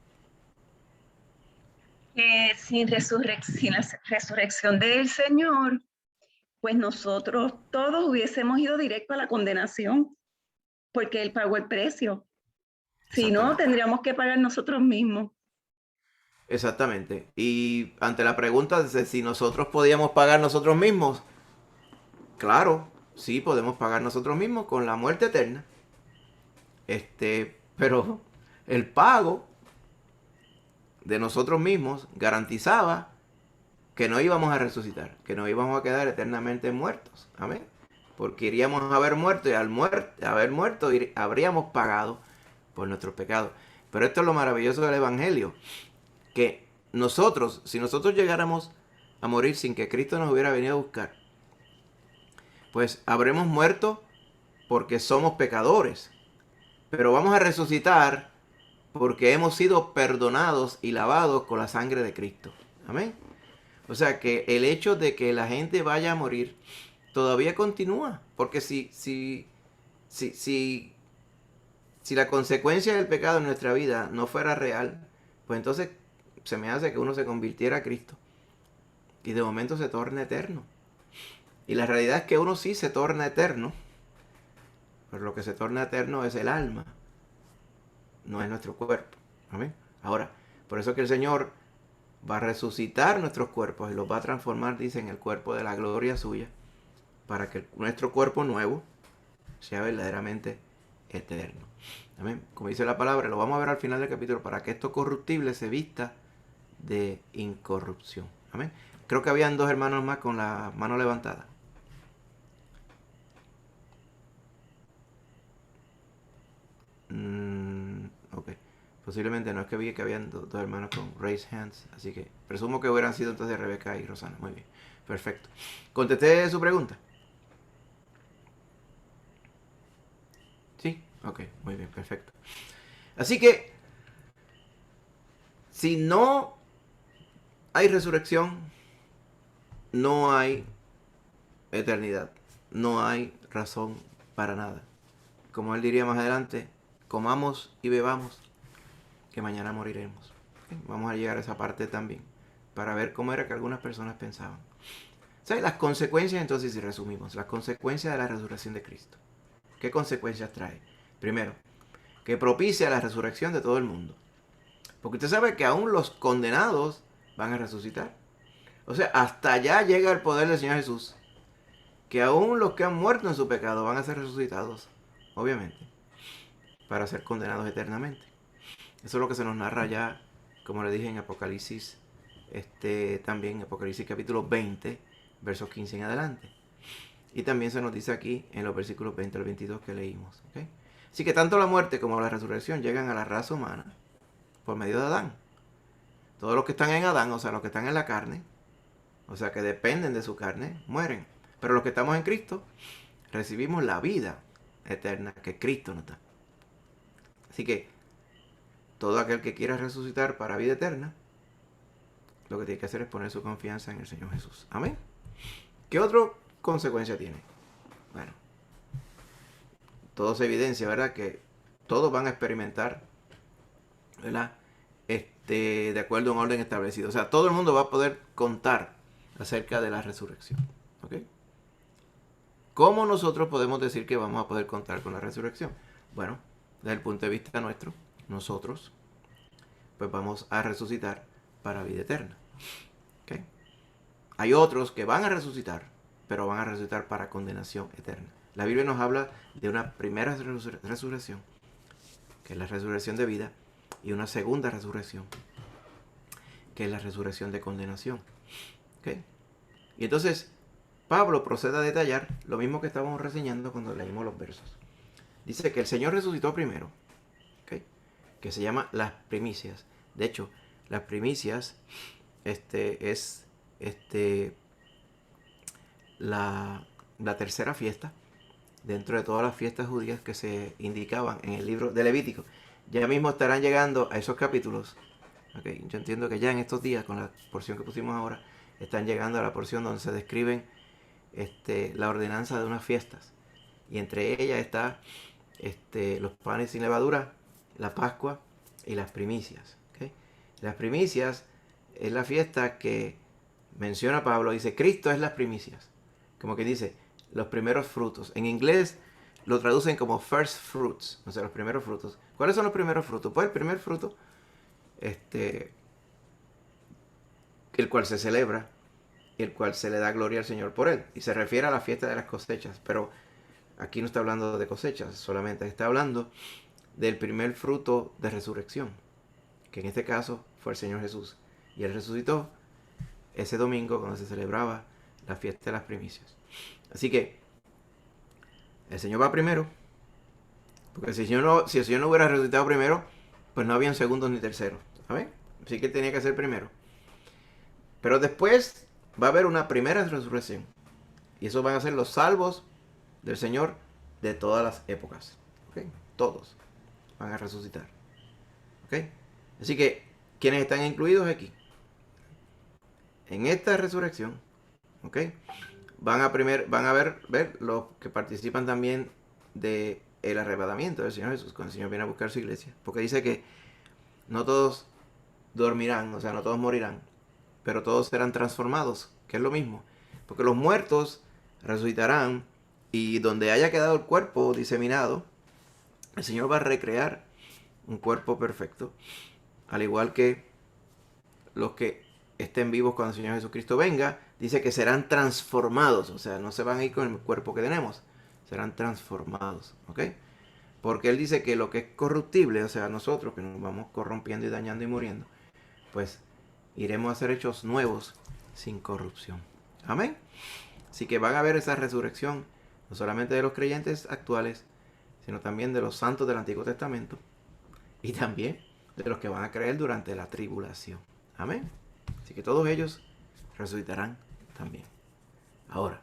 Sin la resurrección del Señor, pues nosotros todos hubiésemos ido directo a la condenación, porque Él pagó el precio. Si no, tendríamos que pagar nosotros mismos. Exactamente. Y ante la pregunta de si nosotros podíamos pagar nosotros mismos, claro, sí podemos pagar nosotros mismos con la muerte eterna. Pero el pago de nosotros mismos garantizaba que no íbamos a resucitar, que no íbamos a quedar eternamente muertos. Amén. Porque iríamos a haber muerto y al haber muerto habríamos pagado por nuestros pecados. Pero esto es lo maravilloso del Evangelio, que nosotros, si nosotros llegáramos a morir sin que Cristo nos hubiera venido a buscar, pues habremos muerto porque somos pecadores. Pero vamos a resucitar porque hemos sido perdonados y lavados con la sangre de Cristo. Amén. O sea que el hecho de que la gente vaya a morir todavía continúa. Porque si la consecuencia del pecado en nuestra vida no fuera real, pues entonces se me hace que uno se convirtiera a Cristo y de momento se torna eterno. Y la realidad es que uno sí se torna eterno, pero lo que se torna eterno es el alma, no es nuestro cuerpo. Amén. Ahora, por eso que el Señor va a resucitar nuestros cuerpos y los va a transformar, dice, en el cuerpo de la gloria suya, para que nuestro cuerpo nuevo sea verdaderamente eterno. Amén. Como dice la palabra, lo vamos a ver al final del capítulo, para que esto corruptible se vista de incorrupción. Amén. Creo que habían dos hermanos más con la mano levantada. Ok. Posiblemente no, es que vi que habían dos hermanos con raised hands, así que presumo que hubieran sido entonces Rebeca y Rosana. Muy bien, perfecto. ¿Contesté su pregunta? Sí, ok, muy bien, perfecto. Así que, si no hay resurrección, no hay eternidad, no hay razón para nada. Como él diría más adelante, comamos y bebamos, que mañana moriremos. Vamos a llegar a esa parte también, para ver cómo era que algunas personas pensaban. ¿Sabes? Las consecuencias, entonces, si resumimos, las consecuencias de la resurrección de Cristo. ¿Qué consecuencias trae? Primero, que propicia la resurrección de todo el mundo. Porque usted sabe que aún los condenados van a resucitar. O sea, hasta allá llega el poder del Señor Jesús. Que aún los que han muerto en su pecado van a ser resucitados, obviamente, para ser condenados eternamente. Eso es lo que se nos narra ya, como le dije en Apocalipsis, también Apocalipsis capítulo 20, versos 15 en adelante. Y también se nos dice aquí en los versículos 20 al 22 que leímos. ¿Okay? Así que tanto la muerte como la resurrección llegan a la raza humana por medio de Adán. Todos los que están en Adán, o sea, los que están en la carne, o sea, que dependen de su carne, mueren. Pero los que estamos en Cristo, recibimos la vida eterna que Cristo nos da. Así que todo aquel que quiera resucitar para vida eterna, lo que tiene que hacer es poner su confianza en el Señor Jesús. Amén. ¿Qué otra consecuencia tiene? Bueno, todo se evidencia, ¿verdad? Que todos van a experimentar, ¿verdad? De acuerdo a un orden establecido. O sea, todo el mundo va a poder contar acerca de la resurrección. ¿Ok? ¿Cómo nosotros podemos decir que vamos a poder contar con la resurrección? Bueno, desde el punto de vista nuestro, nosotros, pues vamos a resucitar para vida eterna. ¿Okay? Hay otros que van a resucitar, pero van a resucitar para condenación eterna. La Biblia nos habla de una primera resurrección, que es la resurrección de vida, y una segunda resurrección, que es la resurrección de condenación. ¿Ok? Y entonces Pablo procede a detallar lo mismo que estábamos reseñando cuando leímos los versos. Dice que el Señor resucitó primero, ¿ok? Que se llama las primicias. De hecho, las primicias es la tercera fiesta dentro de todas las fiestas judías que se indicaban en el libro de Levítico. Ya mismo estarán llegando a esos capítulos. Okay. Yo entiendo que ya en estos días, con la porción que pusimos ahora, están llegando a la porción donde se describen la ordenanza de unas fiestas. Y entre ellas está los panes sin levadura, la Pascua y las primicias. ¿Okay? Las primicias es la fiesta que menciona Pablo. Dice, Cristo es las primicias. Como que dice, los primeros frutos. En inglés lo traducen como first fruits, o sea, los primeros frutos. ¿Cuáles son los primeros frutos? Pues el primer fruto, el cual se celebra y el cual se le da gloria al Señor por él. Y se refiere a la fiesta de las cosechas, pero aquí no está hablando de cosechas, solamente está hablando del primer fruto de resurrección, que en este caso fue el Señor Jesús. Y él resucitó ese domingo cuando se celebraba la fiesta de las primicias. Así que el Señor va primero, porque si el Señor no hubiera resucitado primero, pues no habían segundos ni terceros, ¿sabes? Así que tenía que ser primero. Pero después va a haber una primera resurrección. Y esos van a ser los salvos del Señor de todas las épocas. ¿Okay? Todos van a resucitar. ¿Okay? Así que, ¿quiénes están incluidos aquí? En esta resurrección, ¿okay? Van a ver los que participan también del arrebatamiento del Señor Jesús, cuando el Señor viene a buscar su iglesia. Porque dice que no todos dormirán, o sea, no todos morirán, pero todos serán transformados, que es lo mismo. Porque los muertos resucitarán y donde haya quedado el cuerpo diseminado, el Señor va a recrear un cuerpo perfecto, al igual que los que estén vivos cuando el Señor Jesucristo venga. Dice que serán transformados, o sea, no se van a ir con el cuerpo que tenemos, serán transformados, ¿ok? Porque Él dice que lo que es corruptible, o sea, nosotros que nos vamos corrompiendo y dañando y muriendo, pues iremos a ser hechos nuevos sin corrupción. Amén. Así que van a ver esa resurrección, no solamente de los creyentes actuales, sino también de los santos del Antiguo Testamento y también de los que van a creer durante la tribulación. Amén. Así que todos ellos resucitarán también. Ahora,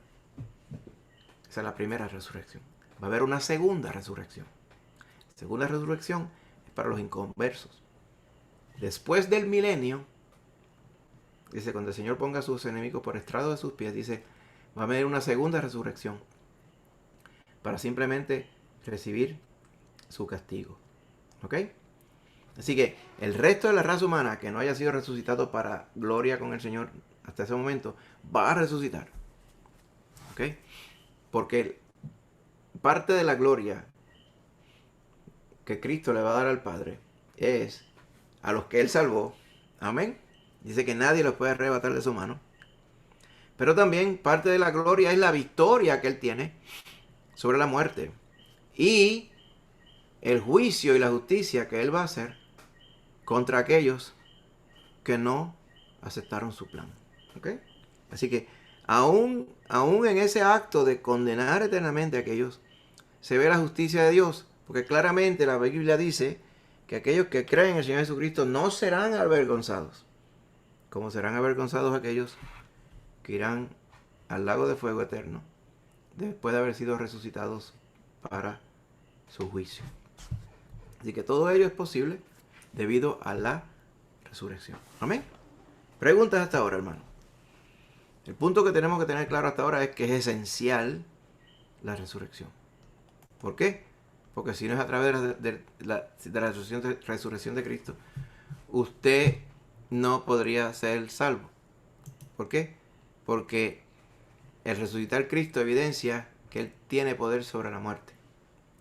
esa es la primera resurrección. Va a haber una segunda resurrección. La segunda resurrección es para los inconversos. Después del milenio, dice, cuando el Señor ponga a sus enemigos por estrado de sus pies, dice, va a haber una segunda resurrección para simplemente recibir su castigo. ¿Ok? Así que el resto de la raza humana que no haya sido resucitado para gloria con el Señor hasta ese momento, va a resucitar. ¿Ok? Porque parte de la gloria que Cristo le va a dar al Padre es a los que Él salvó. Amén. Dice que nadie los puede arrebatar de su mano. Pero también parte de la gloria es la victoria que Él tiene sobre la muerte. Y el juicio y la justicia que Él va a hacer contra aquellos que no aceptaron su plan. ¿Ok? Así que aún en ese acto de condenar eternamente a aquellos, se ve la justicia de Dios. Porque claramente la Biblia dice que aquellos que creen en el Señor Jesucristo no serán avergonzados. Como serán avergonzados aquellos que irán al lago de fuego eterno después de haber sido resucitados para su juicio. Así que todo ello es posible debido a la resurrección. Amén. Preguntas hasta ahora, hermano. El punto que tenemos que tener claro hasta ahora es que es esencial la resurrección. ¿Por qué? Porque si no es a través de la resurrección de Cristo, usted no podría ser salvo. ¿Por qué? Porque el resucitar Cristo evidencia que Él tiene poder sobre la muerte.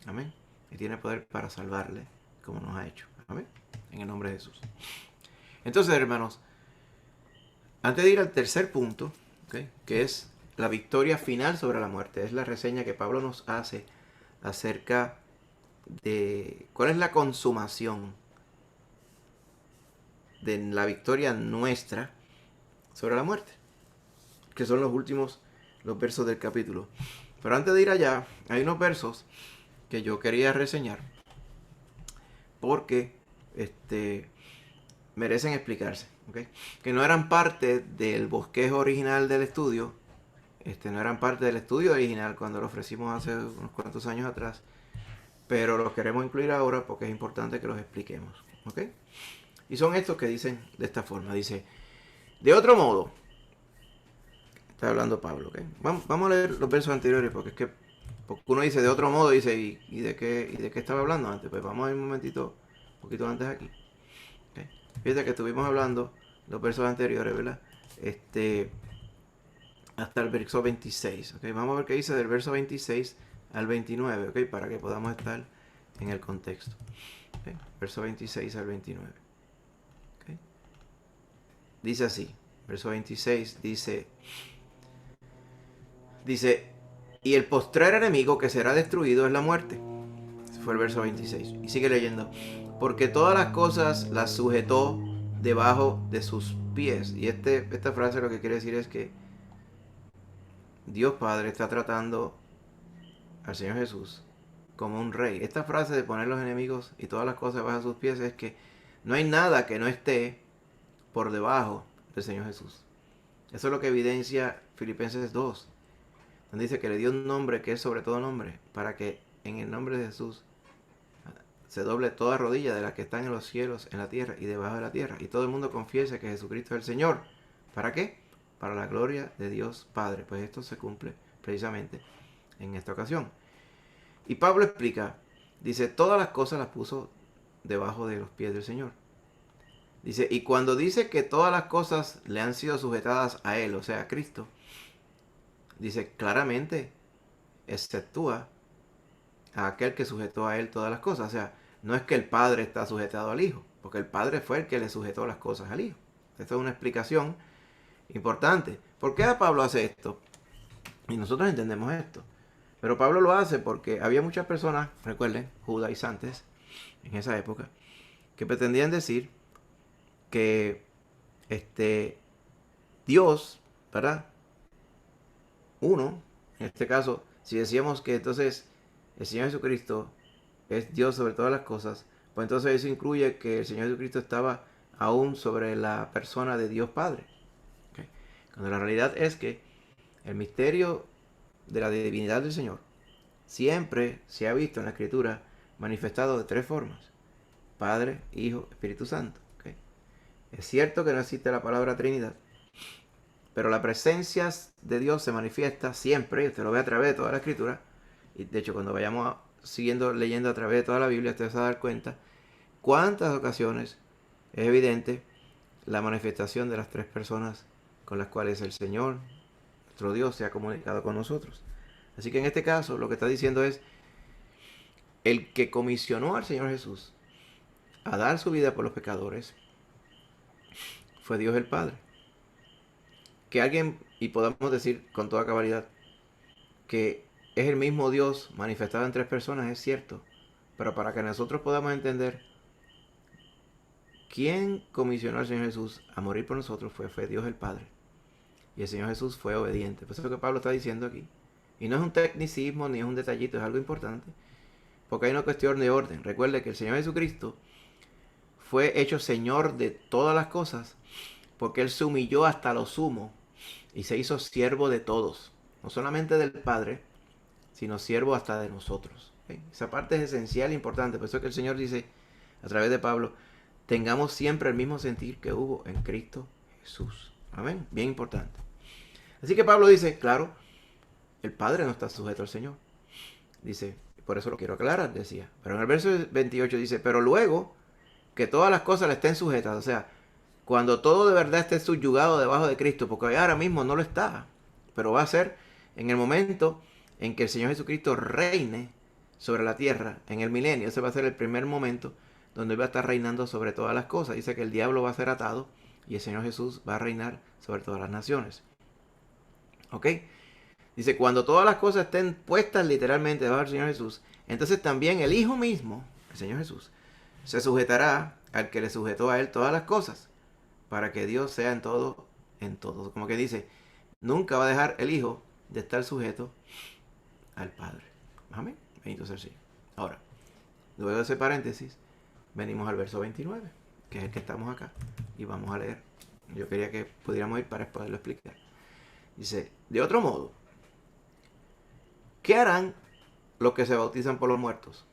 Amén. Y tiene poder para salvarle, como nos ha hecho. Amén. En el nombre de Jesús. Entonces, hermanos, antes de ir al tercer punto, ¿okay?, que es la victoria final sobre la muerte, es la reseña que Pablo nos hace acerca de cuál es la consumación de la victoria nuestra sobre la muerte, que son los versos del capítulo. Pero antes de ir allá, hay unos versos que yo quería reseñar porque merecen explicarse, ¿okay? Que no eran parte del bosquejo original del estudio, no eran parte del estudio original cuando lo ofrecimos hace unos cuantos años atrás, pero los queremos incluir ahora porque es importante que los expliquemos, ¿ok? Y son estos que dicen de esta forma, dice, de otro modo, está hablando Pablo, ¿ok? Vamos a leer los versos anteriores porque uno dice de otro modo, dice, ¿y de qué estaba hablando antes? Pues vamos a ir un momentito, un poquito antes aquí. ¿Okay? Fíjate que estuvimos hablando los versos anteriores, ¿verdad? Hasta el verso 26, ¿ok? Vamos a ver qué dice del verso 26 al 29, ¿ok? Para que podamos estar en el contexto. ¿Okay? Verso 26 al 29. ¿Okay? Dice así, verso 26 dice, y el postrer enemigo que será destruido es la muerte. Ese fue el verso 26. Y sigue leyendo, porque todas las cosas las sujetó debajo de sus pies. Y esta frase lo que quiere decir es que Dios Padre está tratando al Señor Jesús como un rey. Esta frase de poner los enemigos y todas las cosas bajo sus pies es que no hay nada que no esté por debajo del Señor Jesús. Eso es lo que evidencia Filipenses 2, donde dice que le dio un nombre que es sobre todo nombre, para que en el nombre de Jesús se doble toda rodilla de las que están en los cielos, en la tierra y debajo de la tierra, y todo el mundo confiese que Jesucristo es el Señor. ¿Para qué? Para la gloria de Dios Padre. Pues esto se cumple precisamente en esta ocasión. Y Pablo explica, dice, todas las cosas las puso debajo de los pies del Señor. Dice, y cuando dice que todas las cosas le han sido sujetadas a Él, o sea, a Cristo, dice claramente, exceptúa a aquel que sujetó a Él todas las cosas. O sea, no es que el Padre está sujetado al Hijo, porque el Padre fue el que le sujetó las cosas al Hijo. Esta es una explicación importante. ¿Por qué Pablo hace esto? Y nosotros entendemos esto. Pero Pablo lo hace porque había muchas personas, recuerden, judaizantes, en esa época, que pretendían decir que Dios, ¿verdad? Uno, en este caso, si decíamos que entonces el Señor Jesucristo es Dios sobre todas las cosas, pues entonces eso incluye que el Señor Jesucristo estaba aún sobre la persona de Dios Padre. ¿Okay? Cuando la realidad es que el misterio de la divinidad del Señor siempre se ha visto en la Escritura manifestado de tres formas: Padre, Hijo, Espíritu Santo. ¿Okay? Es cierto que no existe la palabra Trinidad, pero la presencia de Dios se manifiesta siempre, y usted lo ve a través de toda la Escritura, y de hecho cuando vayamos siguiendo leyendo a través de toda la Biblia, usted se va a dar cuenta cuántas ocasiones es evidente la manifestación de las tres personas con las cuales el Señor, nuestro Dios, se ha comunicado con nosotros. Así que en este caso lo que está diciendo es, el que comisionó al Señor Jesús a dar su vida por los pecadores fue Dios el Padre. Que alguien, y podamos decir con toda cabalidad, que es el mismo Dios manifestado en tres personas, es cierto. Pero para que nosotros podamos entender quién comisionó al Señor Jesús a morir por nosotros fue Dios el Padre. Y el Señor Jesús fue obediente. Por eso es lo que Pablo está diciendo aquí. Y no es un tecnicismo ni es un detallito, es algo importante. Porque hay una cuestión de orden. Recuerde que el Señor Jesucristo fue hecho Señor de todas las cosas porque Él se humilló hasta lo sumo y se hizo siervo de todos. No solamente del Padre, sino siervo hasta de nosotros. ¿Okay? Esa parte es esencial e importante. Por eso es que el Señor dice, a través de Pablo, tengamos siempre el mismo sentir que hubo en Cristo Jesús. Amén. Bien importante. Así que Pablo dice, claro, el Padre no está sujeto al Señor. Dice, por eso lo quiero aclarar, decía. Pero en el verso 28 dice, pero luego que todas las cosas le estén sujetas. O sea, cuando todo de verdad esté subyugado debajo de Cristo, porque ahora mismo no lo está, pero va a ser en el momento en que el Señor Jesucristo reine sobre la tierra en el milenio. Ese va a ser el primer momento donde Él va a estar reinando sobre todas las cosas. Dice que el diablo va a ser atado y el Señor Jesús va a reinar sobre todas las naciones. ¿Ok? Dice, cuando todas las cosas estén puestas literalmente debajo del Señor Jesús, entonces también el Hijo mismo, el Señor Jesús, se sujetará al que le sujetó a Él todas las cosas. para que Dios sea en todo, en todo. Como que dice, nunca va a dejar el Hijo de estar sujeto al Padre. Amén. Bendito sea el Señor. Ahora, luego de ese paréntesis, venimos al verso 29, que es el que estamos acá, y vamos a leer. Yo quería que pudiéramos ir para poderlo explicar. Dice, de otro modo, ¿qué harán los que se bautizan por los muertos?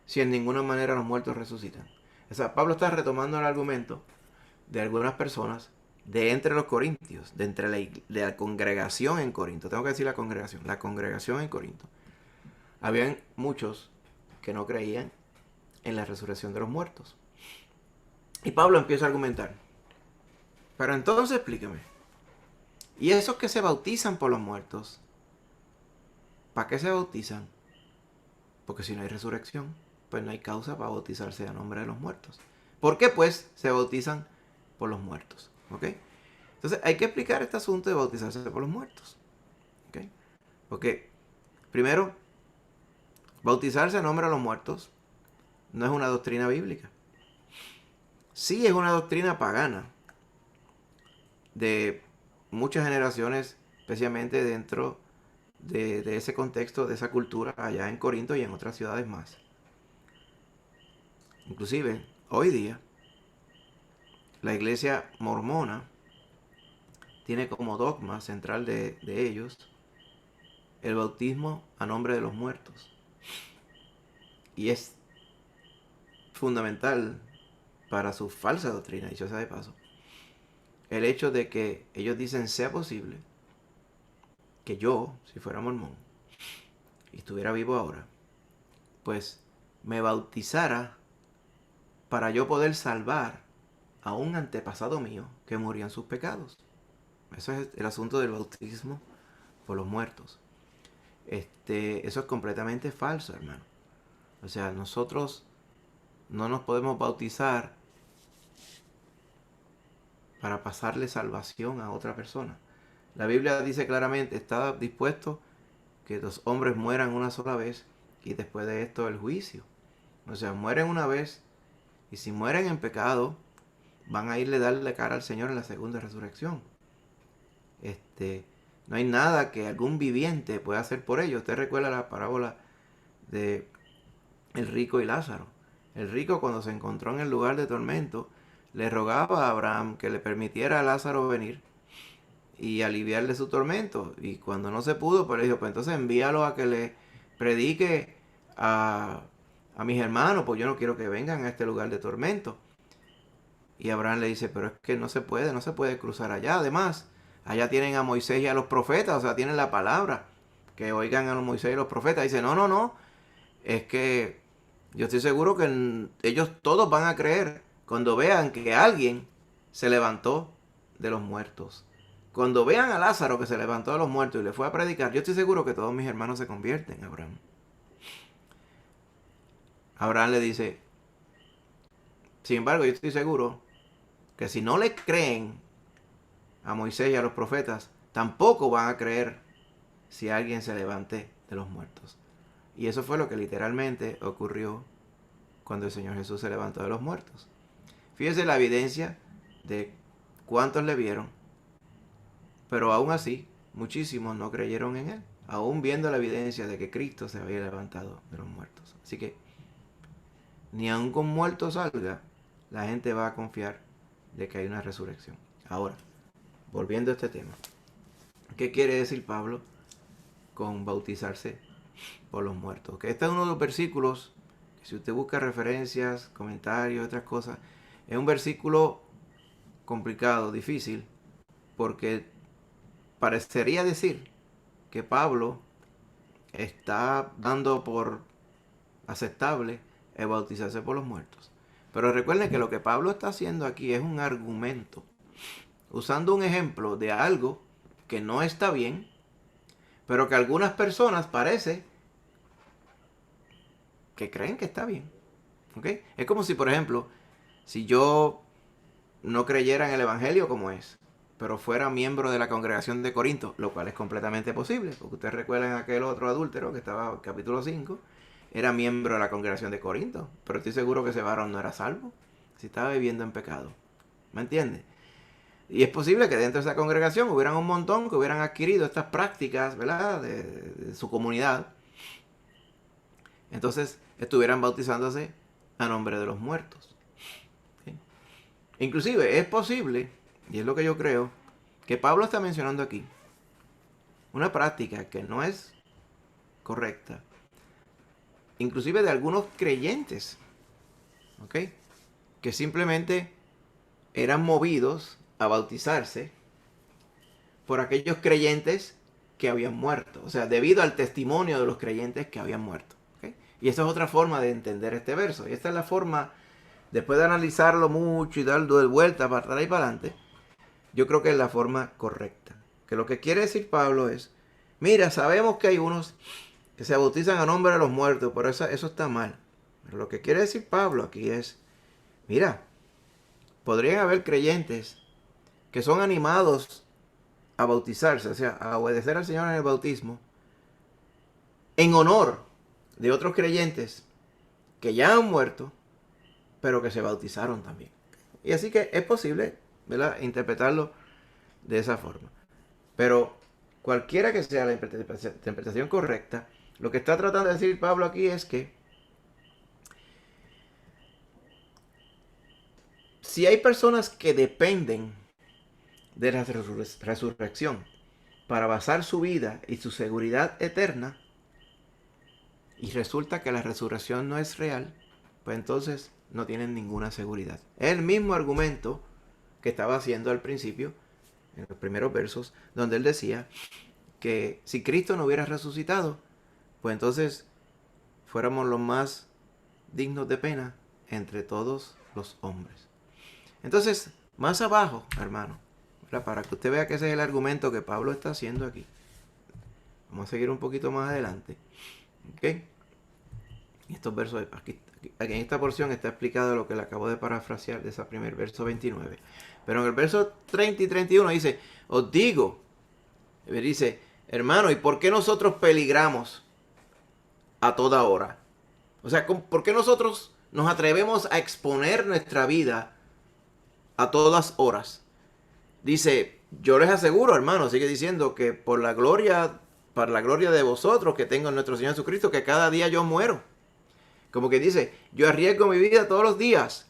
Si en ninguna manera los muertos resucitan. O sea, Pablo está retomando el argumento de algunas personas de entre los corintios, de entre de la congregación en Corinto. Tengo que decir la congregación en Corinto. Habían muchos que no creían en la resurrección de los muertos. Y Pablo empieza a argumentar. Pero entonces explíqueme. ¿Y esos que se bautizan por los muertos? ¿Para qué se bautizan? Porque si no hay resurrección, pues no hay causa para bautizarse a nombre de los muertos. ¿Por qué pues se bautizan por los muertos? ¿Ok? Entonces hay que explicar este asunto de bautizarse por los muertos. ¿Ok? Porque primero, bautizarse a nombre de los muertos no es una doctrina bíblica. Sí es una doctrina pagana de muchas generaciones, especialmente dentro de ese contexto, de esa cultura allá en Corinto y en otras ciudades más. Inclusive, hoy día, la iglesia mormona tiene como dogma central de ellos el bautismo a nombre de los muertos. Y es fundamental para su falsa doctrina, dicho sea de paso, el hecho de que ellos dicen sea posible que yo, si fuera mormón y estuviera vivo ahora, pues me bautizara para yo poder salvar a un antepasado mío que murió en sus pecados. Eso es el asunto del bautismo por los muertos. Eso es completamente falso, hermano. O sea, nosotros no nos podemos bautizar para pasarle salvación a otra persona. La Biblia dice claramente, está dispuesto que los hombres mueran una sola vez y después de esto el juicio. O sea, mueren una vez y si mueren en pecado, van a irle a darle cara al Señor en la segunda resurrección. No hay nada que algún viviente pueda hacer por ellos. Usted recuerda la parábola de el rico y Lázaro. El rico, cuando se encontró en el lugar de tormento, le rogaba a Abraham que le permitiera a Lázaro venir y aliviarle su tormento. Y cuando no se pudo, pues le dijo, pues entonces envíalo a que le predique a mis hermanos, pues yo no quiero que vengan a este lugar de tormento. Y Abraham le dice, pero es que no se puede cruzar allá. Además, allá tienen a Moisés y a los profetas, o sea, tienen la palabra. Que oigan a los Moisés y los profetas. Dice, no, es que yo estoy seguro que ellos todos van a creer cuando vean que alguien se levantó de los muertos. Cuando vean a Lázaro que se levantó de los muertos y le fue a predicar, yo estoy seguro que todos mis hermanos se convierten, Abraham. Abraham le dice, sin embargo, yo estoy seguro que si no le creen a Moisés y a los profetas, tampoco van a creer si alguien se levante de los muertos. Y eso fue lo que literalmente ocurrió cuando el Señor Jesús se levantó de los muertos. Fíjese la evidencia de cuántos le vieron, pero aún así, muchísimos no creyeron en Él, aún viendo la evidencia de que Cristo se había levantado de los muertos. Así que, ni aun con muertos salga, la gente va a confiar de que hay una resurrección. Ahora, volviendo a este tema, ¿qué quiere decir Pablo con bautizarse por los muertos? Que este es uno de los versículos que, si usted busca referencias, comentarios, otras cosas, es un versículo complicado, difícil, porque parecería decir que Pablo está dando por aceptable el bautizarse por los muertos. Pero recuerden que lo que Pablo está haciendo aquí es un argumento, usando un ejemplo de algo que no está bien, pero que algunas personas parece que creen que está bien. ¿Ok? Es como si, por ejemplo, si yo no creyera en el Evangelio como es, pero fuera miembro de la congregación de Corinto, lo cual es completamente posible, porque ustedes recuerdan aquel otro adúltero que estaba en capítulo 5, era miembro de la congregación de Corinto, pero estoy seguro que ese varón no era salvo. si estaba viviendo en pecado. ¿Me entiendes? Y es posible que dentro de esa congregación hubieran un montón que hubieran adquirido estas prácticas, ¿verdad? De su comunidad. Entonces estuvieran bautizándose a nombre de los muertos. ¿Sí? Inclusive es posible, y es lo que yo creo, que Pablo está mencionando aquí, una práctica que no es correcta, inclusive de algunos creyentes, ¿ok? Que simplemente eran movidos a bautizarse por aquellos creyentes que habían muerto, o sea, debido al testimonio de los creyentes que habían muerto. ¿Ok? Y esa es otra forma de entender este verso, y esta es la forma, después de analizarlo mucho y dar vuelta para atrás y para adelante, yo creo que es la forma correcta. Que lo que quiere decir Pablo es, mira, sabemos que hay unos que se bautizan a nombre de los muertos, pero eso está mal. Pero lo que quiere decir Pablo aquí es, mira, podrían haber creyentes que son animados a bautizarse, o sea, a obedecer al Señor en el bautismo, en honor de otros creyentes que ya han muerto, pero que se bautizaron también. Y así que es posible, ¿verdad?, interpretarlo de esa forma. Pero cualquiera que sea la interpretación correcta, lo que está tratando de decir Pablo aquí es que si hay personas que dependen de la resurrección para basar su vida y su seguridad eterna, y resulta que la resurrección no es real, pues entonces no tienen ninguna seguridad. Es el mismo argumento que estaba haciendo al principio, en los primeros versos, donde él decía que si Cristo no hubiera resucitado, pues entonces fuéramos los más dignos de pena entre todos los hombres. Entonces, más abajo, hermano, para que usted vea que ese es el argumento que Pablo está haciendo aquí. Vamos a seguir un poquito más adelante. ¿Ok? Y estos versos, aquí en esta porción está explicado lo que le acabo de parafrasear de ese primer verso 29. Pero en el verso 30 y 31 dice, os digo, dice, hermano, ¿y por qué nosotros peligramos a toda hora? O sea, ¿por qué nosotros nos atrevemos a exponer nuestra vida a todas horas? Dice, yo les aseguro, hermano, sigue diciendo que para la gloria de vosotros que tengo en nuestro Señor Jesucristo, que cada día yo muero. Como que dice, yo arriesgo mi vida todos los días.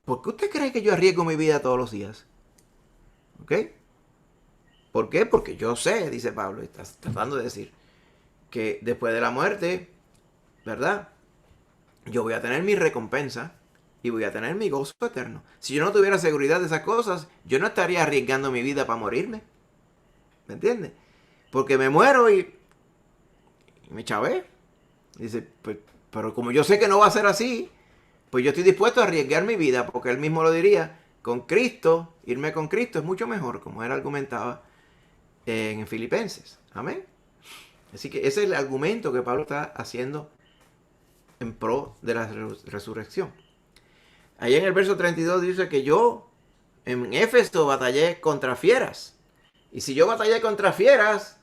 ¿Por qué usted cree que yo arriesgo mi vida todos los días? ¿Ok? ¿Por qué? Porque yo sé, dice Pablo, está tratando de decir, que después de la muerte, ¿verdad?, yo voy a tener mi recompensa y voy a tener mi gozo eterno. Si yo no tuviera seguridad de esas cosas, yo no estaría arriesgando mi vida para morirme. ¿Me entiendes? Porque me muero y me chavé. Dice, pues, pero como yo sé que no va a ser así, pues yo estoy dispuesto a arriesgar mi vida, porque él mismo lo diría, con Cristo, irme con Cristo es mucho mejor, como él argumentaba en Filipenses. Amén. Así que ese es el argumento que Pablo está haciendo en pro de la resurrección. Ahí en el verso 32 dice que yo en Éfeso batallé contra fieras. Y si yo batallé contra fieras,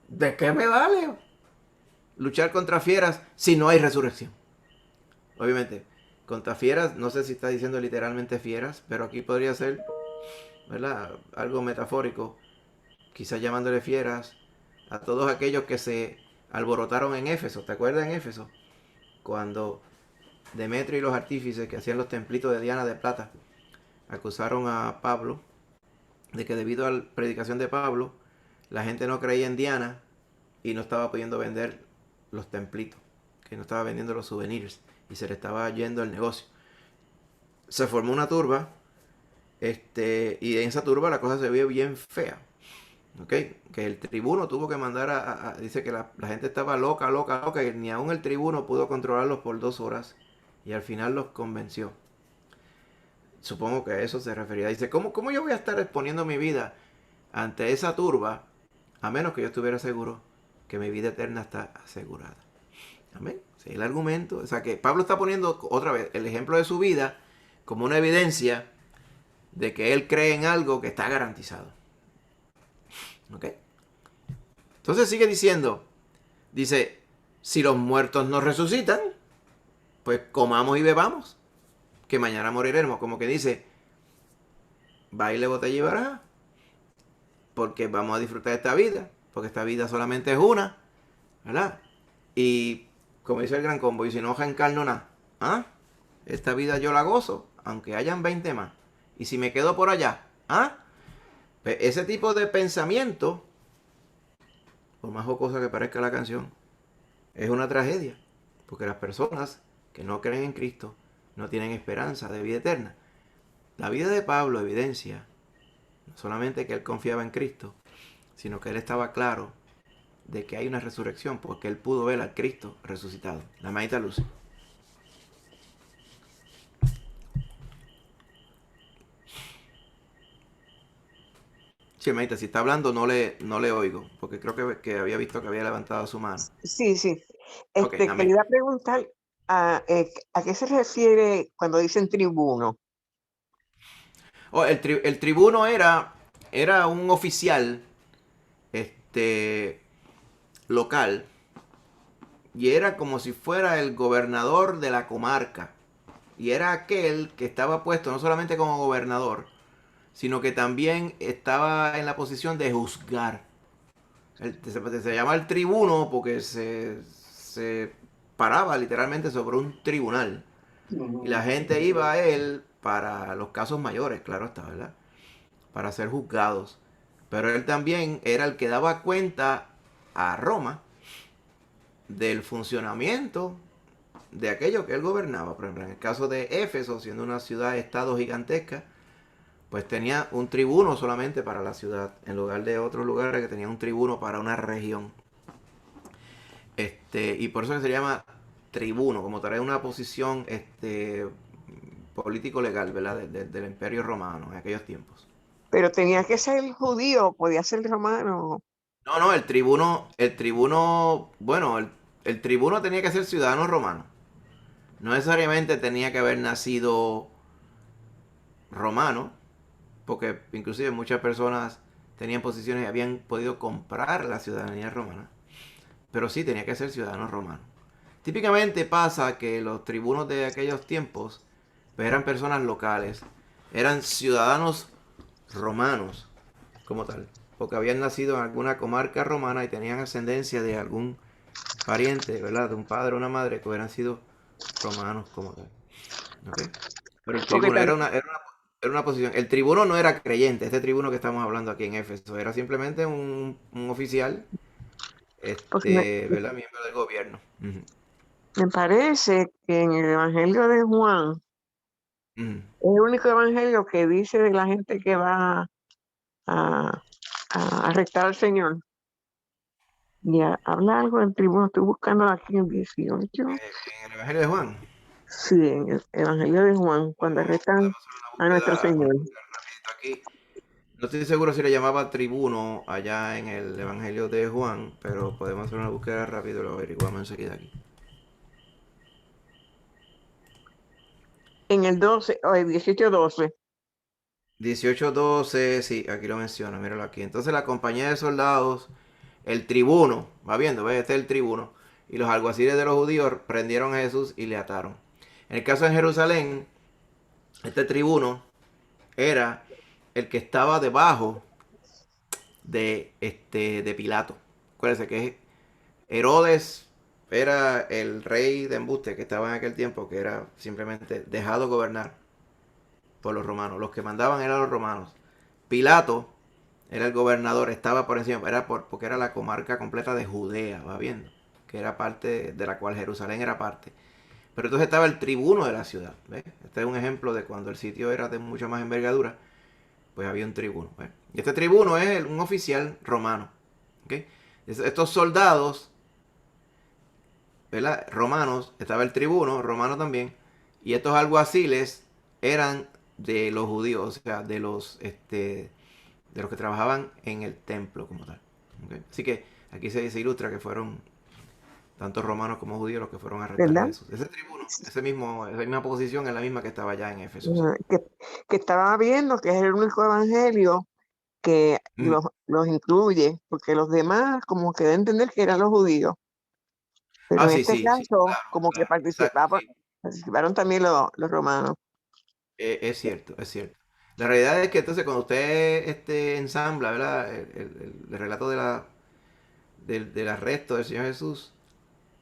¿de qué me vale luchar contra fieras si no hay resurrección? Obviamente, contra fieras, no sé si está diciendo literalmente fieras, pero aquí podría ser, ¿verdad?, algo metafórico, quizás llamándole fieras a todos aquellos que se alborotaron en Éfeso. ¿Te acuerdas en Éfeso? Cuando Demetrio y los artífices que hacían los templitos de Diana de plata acusaron a Pablo de que debido a la predicación de Pablo, la gente no creía en Diana y no estaba pudiendo vender los templitos, que no estaba vendiendo los souvenirs y se le estaba yendo el negocio. Se formó una turba, y en esa turba la cosa se vio bien fea. ¿Okay? Que el tribuno tuvo que mandar dice que la gente estaba loca, y ni aún el tribuno pudo controlarlos por 2 horas y al final los convenció. Supongo que a eso se refería. Dice, ¿cómo yo voy a estar exponiendo mi vida ante esa turba a menos que yo estuviera seguro que mi vida eterna está asegurada? Amén. Sí, el argumento, o sea que Pablo está poniendo otra vez el ejemplo de su vida como una evidencia de que él cree en algo que está garantizado. ¿Ok? Entonces sigue diciendo, dice, si los muertos no resucitan, pues comamos y bebamos. que mañana moriremos. Como que dice, baile, botella y baraja, porque vamos a disfrutar de esta vida, porque esta vida solamente es una, ¿verdad? Y como dice el Gran Combo, y si no reencarno nada, ¿ah? Esta vida yo la gozo, aunque hayan 20 más. Y si me quedo por allá, ¿ah? Pues ese tipo de pensamiento, por más jocosa que parezca la canción, es una tragedia, porque las personas que no creen en Cristo no tienen esperanza de vida eterna. La vida de Pablo evidencia no solamente que él confiaba en Cristo, sino que él estaba claro de que hay una resurrección, porque él pudo ver al Cristo resucitado. La manita luz. Sí, manita, si está hablando no le oigo, porque creo que había visto que había levantado su mano. Sí, sí. Ok, amén. Quería preguntar a qué se refiere cuando dicen tribuno. Oh, el tribuno era un oficial local, y era como si fuera el gobernador de la comarca. Y era aquel que estaba puesto no solamente como gobernador, sino que también estaba en la posición de juzgar. Se llama el tribuno porque se paraba literalmente sobre un tribunal. Y la gente iba a él para los casos mayores, claro está, ¿verdad? Para ser juzgados. Pero él también era el que daba cuenta a Roma del funcionamiento de aquello que él gobernaba. Por ejemplo, en el caso de Éfeso, siendo una ciudad-estado gigantesca, pues tenía un tribuno solamente para la ciudad, en lugar de otros lugares que tenían un tribuno para una región. Y por eso que se llama tribuno, como trae una posición político-legal, ¿verdad? Del Imperio Romano en aquellos tiempos. Pero tenía que ser judío, podía ser romano. No, bueno, el tribuno tenía que ser ciudadano romano. No necesariamente tenía que haber nacido romano, porque inclusive muchas personas tenían posiciones y habían podido comprar la ciudadanía romana. Pero sí tenía que ser ciudadano romano. Típicamente pasa que los tribunos de aquellos tiempos pues, eran personas locales, eran ciudadanos romanos como tal, porque habían nacido en alguna comarca romana y tenían ascendencia de algún pariente, ¿verdad? De un padre o una madre que hubieran sido romanos como tal. ¿Ok? Pero el Porque, tribuno era una posición. El tribuno no era creyente, este tribuno que estamos hablando aquí en Éfeso, era simplemente un oficial, porque ¿verdad? Miembro del gobierno. Ujú, me parece que en el Evangelio de Juan ujú. es el único evangelio que dice de la gente que va a, a arrestar al Señor. Y habla algo del tribuno, estoy buscando aquí en 18. En el Evangelio de Juan. Sí, en el Evangelio de Juan, cuando arrestan Podemos hacer a nuestro una Señor. búsqueda rapidito aquí. No estoy seguro si le llamaba tribuno allá en el Evangelio de Juan, pero podemos hacer una búsqueda rápido y lo averiguamos enseguida aquí. En el 12, o el 18-12. 18:12, sí, aquí lo menciona, míralo aquí. Entonces la compañía de soldados, el tribuno, va viendo, ve, este es el tribuno, y los alguaciles de los judíos prendieron a Jesús y le ataron. En el caso de Jerusalén, este tribuno era el que estaba debajo de Pilato. Acuérdense que Herodes era el rey de embuste que estaba en aquel tiempo, que era simplemente dejado gobernar por los romanos. Los que mandaban eran los romanos. Pilato era el gobernador, estaba por encima, porque era la comarca completa de Judea, va viendo, que era parte de la cual Jerusalén era parte. Pero entonces estaba el tribuno de la ciudad. ¿Ves? Este es un ejemplo de cuando el sitio era de mucha más envergadura, pues había un tribuno. ¿Ves? Y este tribuno es un oficial romano. ¿Okay? Estos soldados, ¿verdad? Romanos, estaba el tribuno romano también, y estos alguaciles eran de los judíos, o sea, de los que trabajaban en el templo como tal. ¿Okay? Así que aquí se ilustra que fueron tanto romanos como judíos los que fueron a arrestar a ¿Verdad? Jesús. Ese tribuno, esa misma posición es la misma que estaba allá en Éfeso. ¿Sí? Que estaba viendo que es el único evangelio que Mm. los incluye, porque los demás como que deben entender que eran los judíos. Pero en Sí, este sí, sí, caso, claro, como que claro, exacto, sí. participaron también los romanos. Es cierto, es cierto. La realidad es que entonces cuando usted ensambla, ¿verdad? El relato del arresto del Señor Jesús,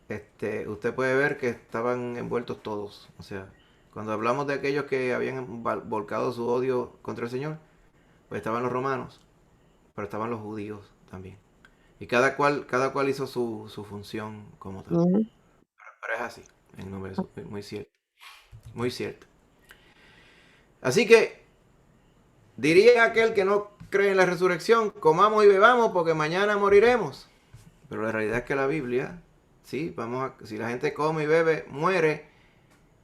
usted puede ver que estaban envueltos todos. O sea, cuando hablamos de aquellos que habían volcado su odio contra el Señor, pues estaban los romanos, pero estaban los judíos también. Y cada cual hizo su función como tal. Ujú. Pero es así, en nombre de Jesús, muy cierto, muy cierto. Así que diría aquel que no cree en la resurrección, comamos y bebamos porque mañana moriremos. Pero la realidad es que la Biblia, sí, si la gente come y bebe, muere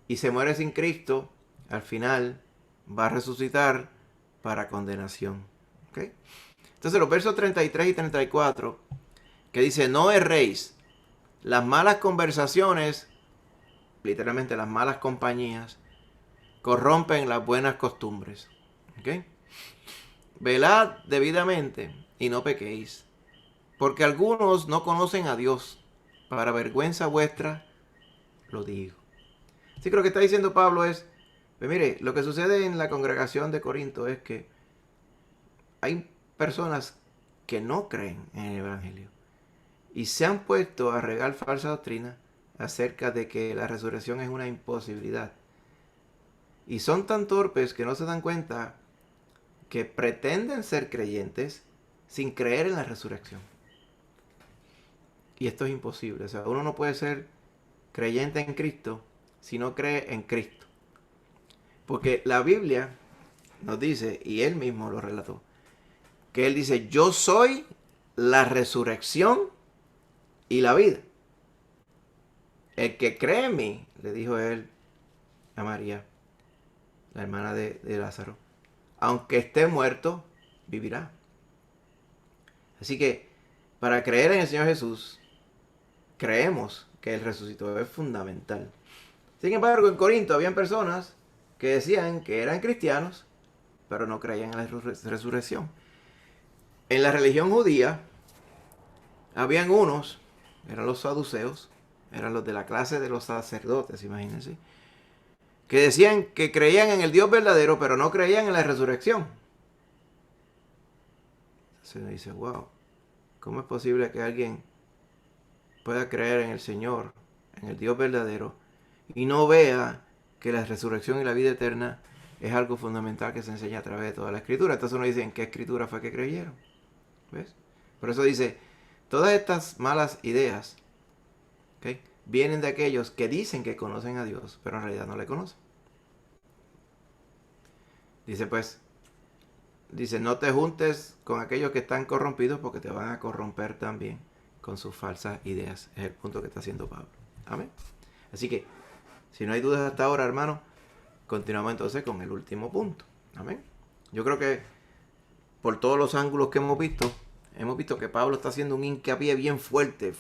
y se muere sin Cristo, al final va a resucitar para condenación. ¿Ok? Entonces los versos 33 y 34, que dice, no erréis, las malas conversaciones, literalmente las malas compañías, corrompen las buenas costumbres. ¿Ok? Velad debidamente y no pequéis, porque algunos no conocen a Dios. Para vergüenza vuestra lo digo. Sí, creo que está diciendo Pablo es, pues mire, lo que sucede en la congregación de Corinto es que hay personas que no creen en el Evangelio y se han puesto a regar falsa doctrina acerca de que la resurrección es una imposibilidad. Y son tan torpes que no se dan cuenta que pretenden ser creyentes sin creer en la resurrección. Y esto es imposible. O sea, uno no puede ser creyente en Cristo si no cree en Cristo. Porque la Biblia nos dice, y él mismo lo relató, que él dice, yo soy la resurrección y la vida. El que cree en mí, le dijo él a María, la hermana de Lázaro, aunque esté muerto, vivirá. Así que para creer en el Señor Jesús, creemos que Él resucitó. Es fundamental. Sin embargo, en Corinto habían personas que decían que eran cristianos, pero no creían en la resurrección. En la religión judía, habían unos, eran los saduceos, eran los de la clase de los sacerdotes, imagínense, que decían que creían en el Dios verdadero, pero no creían en la resurrección. Se me dice, wow, ¿cómo es posible que alguien pueda creer en el Señor, en el Dios verdadero, y no vea que la resurrección y la vida eterna es algo fundamental que se enseña a través de toda la escritura? Entonces uno dice, ¿en qué escritura fue que creyeron? ¿Ves? Por eso dice, todas estas malas ideas, ¿okay?, vienen de aquellos que dicen que conocen a Dios, pero en realidad no le conocen. Dice, no te juntes con aquellos que están corrompidos porque te van a corromper también con sus falsas ideas. Es el punto que está haciendo Pablo. Amén. Así que, si no hay dudas hasta ahora, hermano, continuamos entonces con el último punto. Amén. Yo creo que por todos los ángulos que hemos visto que Pablo está haciendo un hincapié bien fuerte,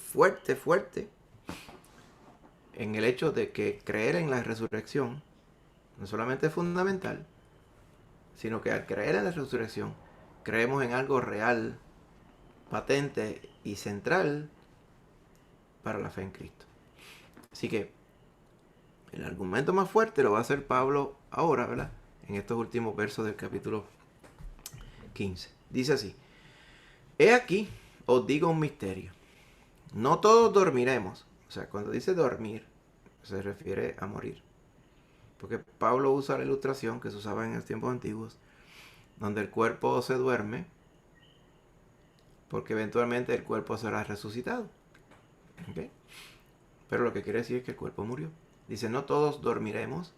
en el hecho de que creer en la resurrección no solamente es fundamental, sino que al creer en la resurrección, creemos en algo real, patente y central para la fe en Cristo. Así que el argumento más fuerte lo va a hacer Pablo ahora, ¿verdad?, en estos últimos versos del capítulo 15. Dice así: he aquí, os digo un misterio. No todos dormiremos. O sea, cuando dice dormir, se refiere a morir. Porque Pablo usa la ilustración que se usaba en los tiempos antiguos, donde el cuerpo se duerme, porque eventualmente el cuerpo será resucitado. ¿Okay? Pero lo que quiere decir es que el cuerpo murió. Dice, no todos dormiremos,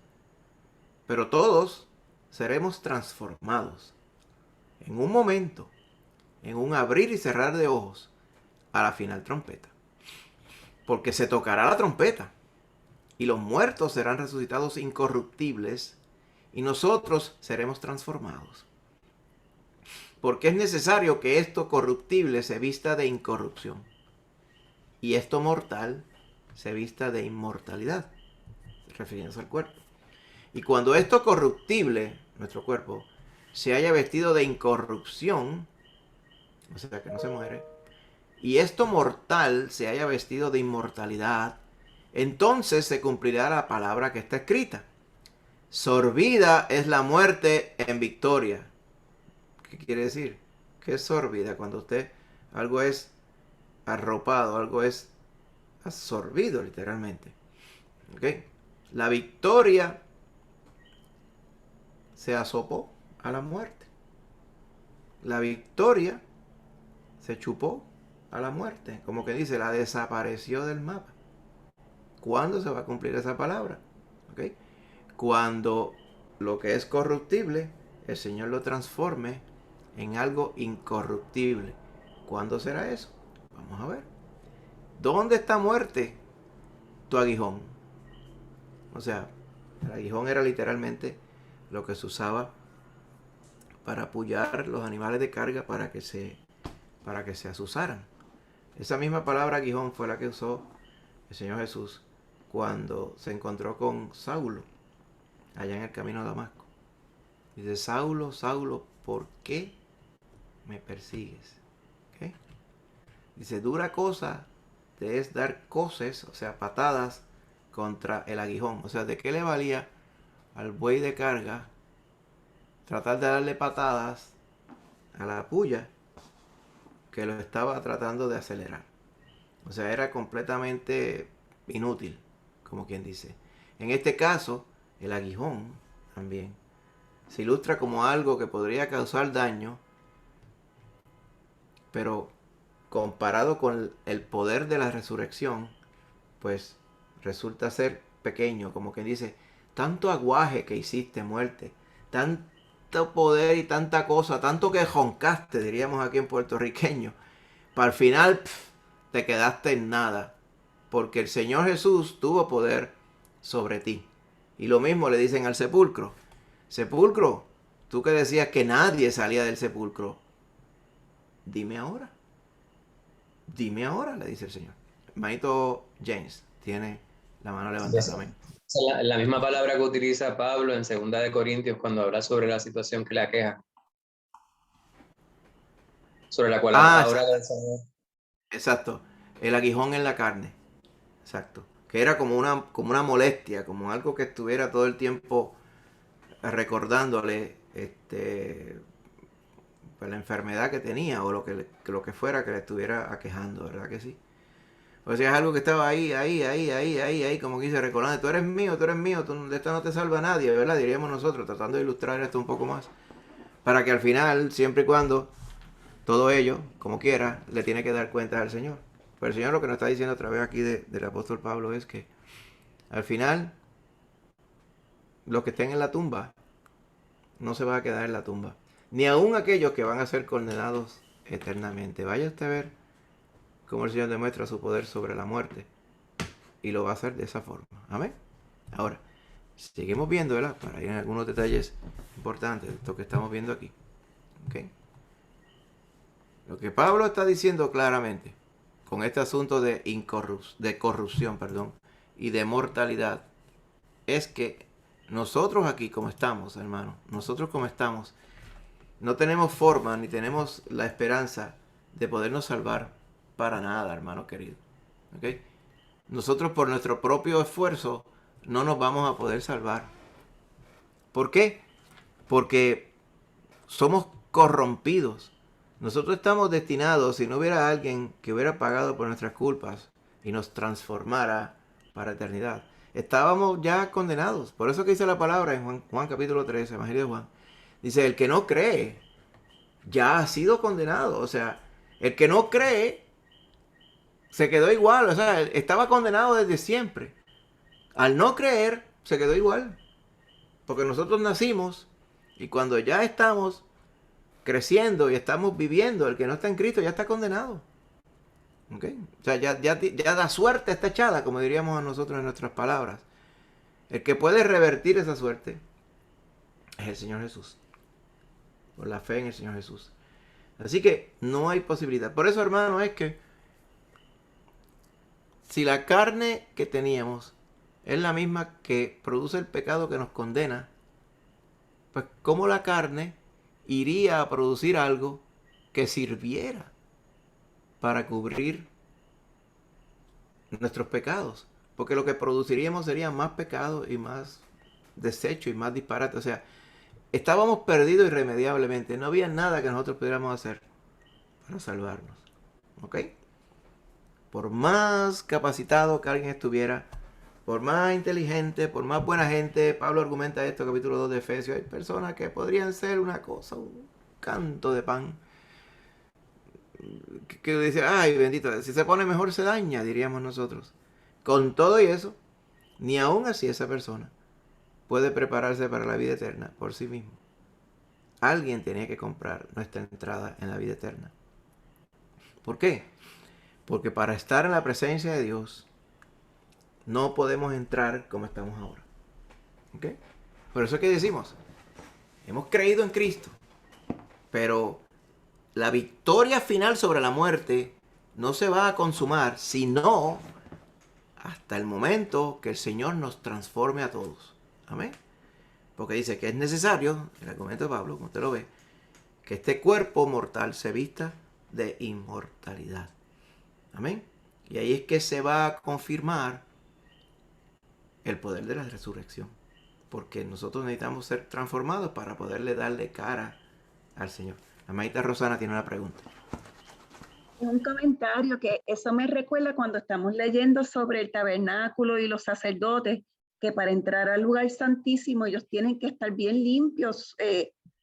pero todos seremos transformados en un momento, en un abrir y cerrar de ojos, a la final trompeta. Porque se tocará la trompeta, y los muertos serán resucitados incorruptibles, y nosotros seremos transformados. Porque es necesario que esto corruptible se vista de incorrupción, y esto mortal se vista de inmortalidad, refiriéndose al cuerpo. Y cuando esto corruptible, nuestro cuerpo, se haya vestido de incorrupción, o sea que no se muere, y esto mortal se haya vestido de inmortalidad, entonces se cumplirá la palabra que está escrita: Sorbida es la muerte en victoria. ¿Qué quiere decir? ¿Qué es sorbida? Cuando algo es arropado, algo es absorbido literalmente. ¿Ok? La victoria se asopó a la muerte. La victoria se chupó a la muerte. Como que dice, la desapareció del mapa. ¿Cuándo se va a cumplir esa palabra? ¿Ok? Cuando lo que es corruptible, el Señor lo transforme en algo incorruptible. ¿Cuándo será eso? Vamos a ver. ¿Dónde está muerte? Tu aguijón. O sea, el aguijón era literalmente lo que se usaba para apoyar los animales de carga para que se asusaran. Esa misma palabra aguijón fue la que usó el Señor Jesús cuando se encontró con Saulo allá en el camino a Damasco. Dice, Saulo, Saulo, ¿por qué me persigues? ¿Okay? Dice, dura cosa te es dar coces, o sea, patadas contra el aguijón. O sea, ¿de qué le valía al buey de carga tratar de darle patadas a la puya que lo estaba tratando de acelerar? O sea, era completamente inútil, como quien dice. En este caso, el aguijón también se ilustra como algo que podría causar daño, pero comparado con el poder de la resurrección, pues resulta ser pequeño, como quien dice, tanto aguaje que hiciste, muerte, tanto poder y tanta cosa, tanto que joncaste, diríamos aquí en puertorriqueño, para el final te quedaste en nada, porque el Señor Jesús tuvo poder sobre ti. Y lo mismo le dicen al sepulcro. Sepulcro, tú que decías que nadie salía del sepulcro, dime ahora. Dime ahora, le dice el Señor. Hermanito James tiene la mano levantada. Amén. La misma palabra que utiliza Pablo en 2 Corintios cuando habla sobre la situación que le aqueja, sobre la cual ahora del Señor. Exacto. El aguijón en la carne. Exacto. Que era como una molestia, como algo que estuviera todo el tiempo recordándole pues la enfermedad que tenía o lo que fuera que le estuviera aquejando, ¿verdad que sí? O sea, es algo que estaba ahí, como que dice, recordando, tú eres mío, de esto no te salva nadie, ¿verdad? Diríamos nosotros, tratando de ilustrar esto un poco más. Para que al final, siempre y cuando, todo ello, como quiera, le tiene que dar cuenta al Señor. Pero el Señor lo que nos está diciendo a través aquí del apóstol Pablo es que, al final, los que estén en la tumba, no se va a quedar en la tumba. Ni aun aquellos que van a ser condenados eternamente. Vaya usted a ver cómo el Señor demuestra su poder sobre la muerte. Y lo va a hacer de esa forma. Amén. Ahora, seguimos viendo, ¿verdad? Para ir en algunos detalles importantes de esto que estamos viendo aquí. ¿Ok? Lo que Pablo está diciendo claramente con este asunto de corrupción, y de mortalidad, es que nosotros aquí como estamos, hermano, nosotros como estamos, no tenemos forma ni tenemos la esperanza de podernos salvar para nada, hermano querido. ¿Ok? Nosotros por nuestro propio esfuerzo no nos vamos a poder salvar. ¿Por qué? Porque somos corrompidos. Nosotros estamos destinados, si no hubiera alguien que hubiera pagado por nuestras culpas y nos transformara para eternidad, estábamos ya condenados. Por eso que dice la palabra en Juan capítulo 13, Evangelio de Juan. Dice, el que no cree ya ha sido condenado. O sea, el que no cree se quedó igual. O sea, estaba condenado desde siempre. Al no creer, se quedó igual. Porque nosotros nacimos y cuando ya estamos creciendo y estamos viviendo, el que no está en Cristo ya está condenado. ¿Ok? O sea, ya la suerte está echada, como diríamos a nosotros en nuestras palabras. El que puede revertir esa suerte es el Señor Jesús. Por la fe en el Señor Jesús. Así que no hay posibilidad. Por eso, hermano, es que si la carne que teníamos es la misma que produce el pecado que nos condena, pues ¿cómo la carne iría a producir algo que sirviera para cubrir nuestros pecados? Porque lo que produciríamos sería más pecado y más desecho y más disparate. O sea, estábamos perdidos irremediablemente. No había nada que nosotros pudiéramos hacer para salvarnos. ¿Ok? Por más capacitado que alguien estuviera, por más inteligente, por más buena gente, Pablo argumenta esto, capítulo 2 de Efesios, hay personas que podrían ser una cosa, un canto de pan, que dice, ay bendito, si se pone mejor se daña, diríamos nosotros. Con todo y eso, ni aún así esa persona puede prepararse para la vida eterna por sí mismo. Alguien tenía que comprar nuestra entrada en la vida eterna. ¿Por qué? Porque para estar en la presencia de Dios no podemos entrar como estamos ahora. ¿Ok? Por eso es que decimos, hemos creído en Cristo, pero la victoria final sobre la muerte no se va a consumar sino hasta el momento que el Señor nos transforme a todos. Amén. Porque dice que es necesario, el argumento de Pablo, como usted lo ve, que este cuerpo mortal se vista de inmortalidad. Amén. Y ahí es que se va a confirmar el poder de la resurrección. Porque nosotros necesitamos ser transformados para poderle darle cara al Señor. La maestra Rosana tiene una pregunta. Un comentario que eso me recuerda cuando estamos leyendo sobre el tabernáculo y los sacerdotes, que para entrar al lugar santísimo ellos tienen que estar bien limpios,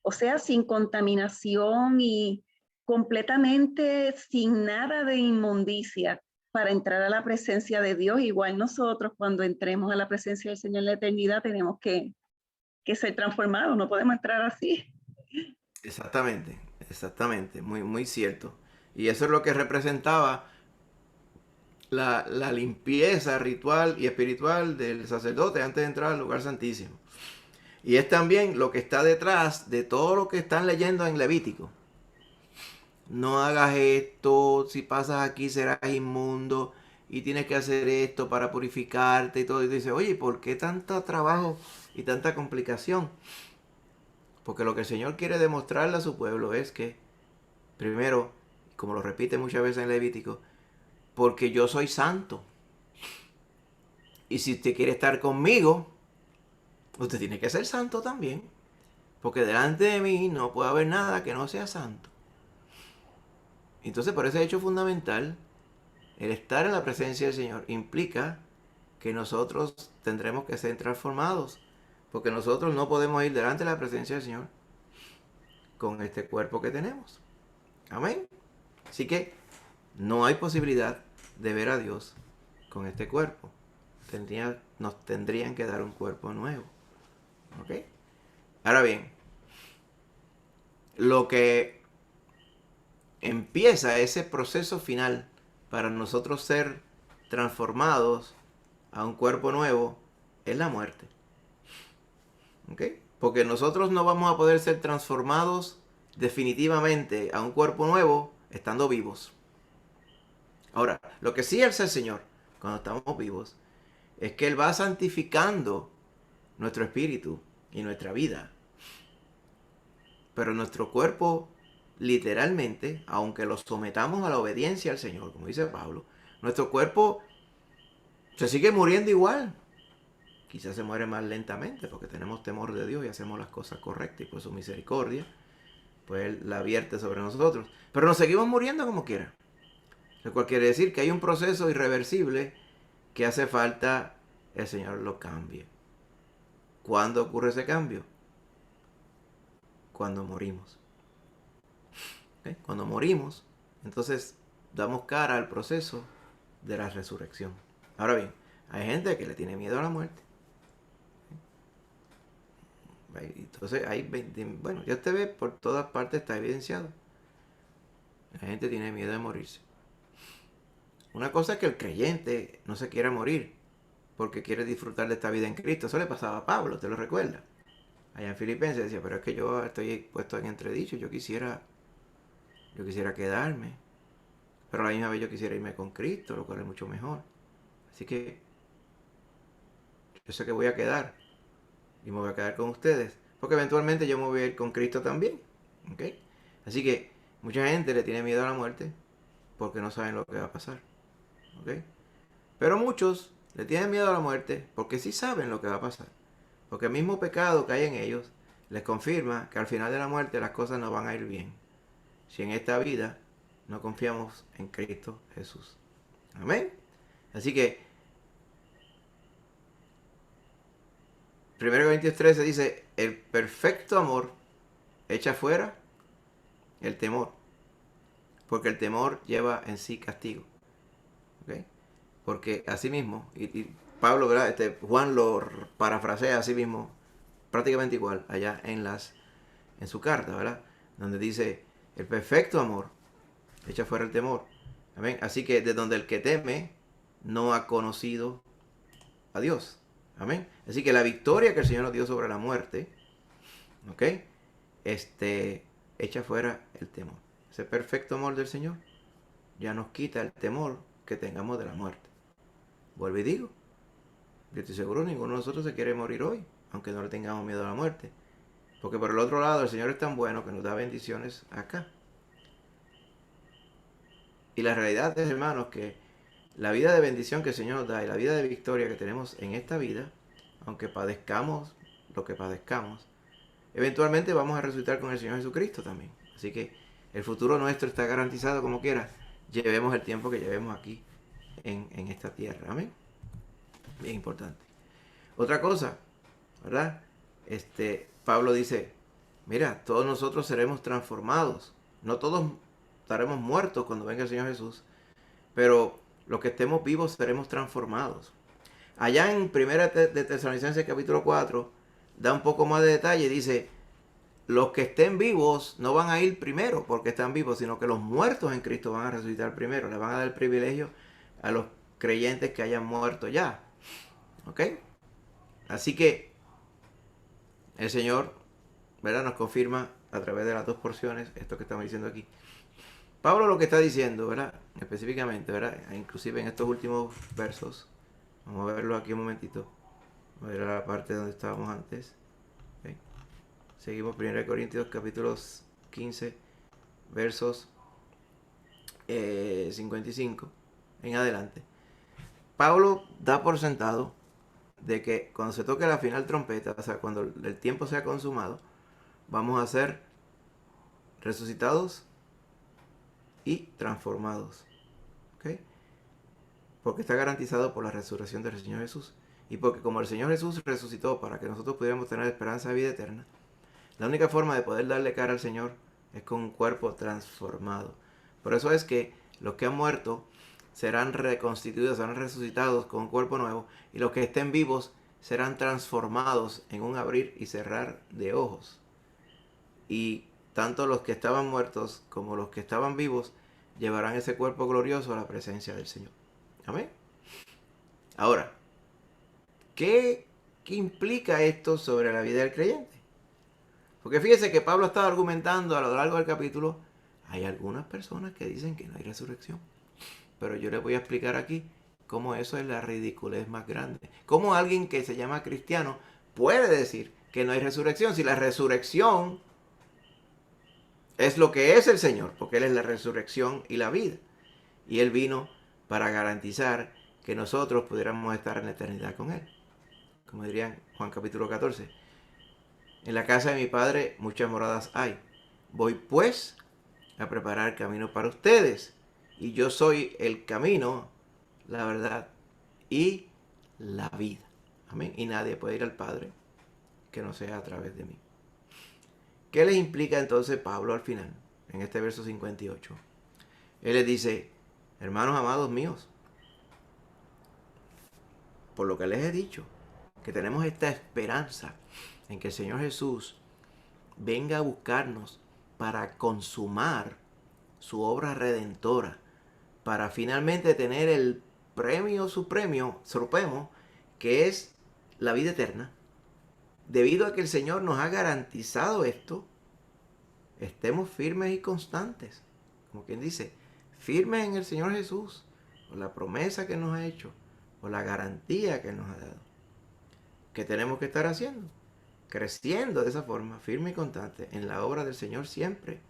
o sea, sin contaminación y completamente sin nada de inmundicia para entrar a la presencia de Dios. Igual nosotros cuando entremos a la presencia del Señor en la eternidad tenemos que ser transformados, no podemos entrar así. Exactamente, exactamente, muy, muy cierto. Y eso es lo que representaba la limpieza ritual y espiritual del sacerdote antes de entrar al lugar santísimo. Y es también lo que está detrás de todo lo que están leyendo en Levítico. No hagas esto, si pasas aquí serás inmundo y tienes que hacer esto para purificarte y todo. Y dice, oye, ¿por qué tanto trabajo y tanta complicación? Porque lo que el Señor quiere demostrarle a su pueblo es que, primero, como lo repite muchas veces en Levítico, porque yo soy santo. Y si usted quiere estar conmigo, usted tiene que ser santo también. Porque delante de mí no puede haber nada que no sea santo. Entonces, por ese hecho fundamental, el estar en la presencia del Señor implica que nosotros tendremos que ser transformados. Porque nosotros no podemos ir delante de la presencia del Señor con este cuerpo que tenemos. Amén. Así que no hay posibilidad de ver a Dios con este cuerpo. Nos tendrían que dar un cuerpo nuevo. ¿Ok? Ahora bien, lo que empieza ese proceso final para nosotros ser transformados a un cuerpo nuevo es la muerte. ¿Ok? Porque nosotros no vamos a poder ser transformados definitivamente a un cuerpo nuevo estando vivos. Ahora, lo que sí hace el Señor cuando estamos vivos es que Él va santificando nuestro espíritu y nuestra vida. Pero nuestro cuerpo, literalmente, aunque lo sometamos a la obediencia al Señor, como dice Pablo, nuestro cuerpo se sigue muriendo igual. Quizás se muere más lentamente porque tenemos temor de Dios y hacemos las cosas correctas y por su misericordia, pues Él la vierte sobre nosotros. Pero nos seguimos muriendo como quiera. Lo cual quiere decir que hay un proceso irreversible que hace falta el Señor lo cambie. ¿Cuándo ocurre ese cambio? Cuando morimos. ¿Okay? Cuando morimos, entonces damos cara al proceso de la resurrección. Ahora bien, hay gente que le tiene miedo a la muerte. Entonces bueno, ya usted ve, por todas partes está evidenciado. La gente tiene miedo de morirse. Una cosa es que el creyente no se quiera morir porque quiere disfrutar de esta vida en Cristo. Eso le pasaba a Pablo, ¿te lo recuerda? Allá en Filipenses decía, pero es que yo estoy puesto en entredicho, yo quisiera quedarme, pero a la misma vez yo quisiera irme con Cristo, lo cual es mucho mejor. Así que yo sé que voy a quedar y me voy a quedar con ustedes, porque eventualmente yo me voy a ir con Cristo también. ¿Ok? Así que mucha gente le tiene miedo a la muerte porque no saben lo que va a pasar. ¿Ok? Pero muchos le tienen miedo a la muerte porque sí saben lo que va a pasar. Porque el mismo pecado que hay en ellos les confirma que al final de la muerte las cosas no van a ir bien, si en esta vida no confiamos en Cristo Jesús. Amén. Así que 1 Corintios 13 dice, el perfecto amor echa fuera el temor, porque el temor lleva en sí castigo. ¿Okay? Porque así mismo, y Pablo, ¿verdad? Juan lo parafrasea así mismo, prácticamente igual, allá en su carta, ¿verdad? Donde dice, el perfecto amor echa fuera el temor. Amén. Así que de donde el que teme no ha conocido a Dios. Amén. Así que la victoria que el Señor nos dio sobre la muerte, ¿ok? Echa fuera el temor. Ese perfecto amor del Señor ya nos quita el temor que tengamos de la muerte. Vuelvo y digo, yo estoy seguro ninguno de nosotros se quiere morir hoy, aunque no le tengamos miedo a la muerte. Porque por el otro lado, el Señor es tan bueno que nos da bendiciones acá. Y la realidad es, hermanos, que la vida de bendición que el Señor nos da y la vida de victoria que tenemos en esta vida, aunque padezcamos lo que padezcamos, eventualmente vamos a resucitar con el Señor Jesucristo también. Así que el futuro nuestro está garantizado como quiera. Llevemos el tiempo que llevemos aquí en esta tierra. Amén. Bien importante. Otra cosa, ¿verdad? Pablo dice, mira, todos nosotros seremos transformados. No todos estaremos muertos cuando venga el Señor Jesús, pero los que estemos vivos seremos transformados. Allá en 1 de Tesalonicenses capítulo 4, da un poco más de detalle. Dice, los que estén vivos no van a ir primero porque están vivos, sino que los muertos en Cristo van a resucitar primero. Le van a dar el privilegio a los creyentes que hayan muerto ya. ¿Ok? Así que el Señor, ¿verdad?, nos confirma a través de las dos porciones esto que estamos diciendo aquí. Pablo lo que está diciendo, ¿verdad?, específicamente, ¿verdad?, inclusive en estos últimos versos, vamos a verlo aquí un momentito, vamos a ver la parte donde estábamos antes. ¿Okay? Seguimos 1 Corintios capítulos 15, versos 55 en adelante. Pablo da por sentado de que cuando se toque la final trompeta, o sea, cuando el tiempo sea consumado, vamos a ser resucitados y transformados. ¿Okay? Porque está garantizado por la resurrección del Señor Jesús. Y porque como el Señor Jesús resucitó para que nosotros pudiéramos tener esperanza de vida eterna, la única forma de poder darle cara al Señor es con un cuerpo transformado. Por eso es que los que han muerto serán reconstituidos, serán resucitados con un cuerpo nuevo, y los que estén vivos serán transformados en un abrir y cerrar de ojos. Y tanto los que estaban muertos como los que estaban vivos llevarán ese cuerpo glorioso a la presencia del Señor. Amén. Ahora, ¿qué implica esto sobre la vida del creyente? Porque fíjese que Pablo estaba argumentando a lo largo del capítulo. Hay algunas personas que dicen que no hay resurrección. Pero yo les voy a explicar aquí cómo eso es la ridiculez más grande. Cómo alguien que se llama cristiano puede decir que no hay resurrección, si la resurrección es lo que es el Señor, porque Él es la resurrección y la vida. Y Él vino para garantizar que nosotros pudiéramos estar en la eternidad con Él. Como dirían Juan capítulo 14. En la casa de mi Padre muchas moradas hay. Voy pues a preparar camino para ustedes. Y yo soy el camino, la verdad y la vida. Amén. Y nadie puede ir al Padre que no sea a través de mí. ¿Qué les implica entonces Pablo al final? En este verso 58. Él les dice, hermanos amados míos, por lo que les he dicho, que tenemos esta esperanza en que el Señor Jesús venga a buscarnos para consumar su obra redentora, para finalmente tener el premio supremo, que es la vida eterna. Debido a que el Señor nos ha garantizado esto, estemos firmes y constantes. Como quien dice, firmes en el Señor Jesús, por la promesa que nos ha hecho, por la garantía que nos ha dado. ¿Qué tenemos que estar haciendo? Creciendo de esa forma, firme y constante, en la obra del Señor siempre.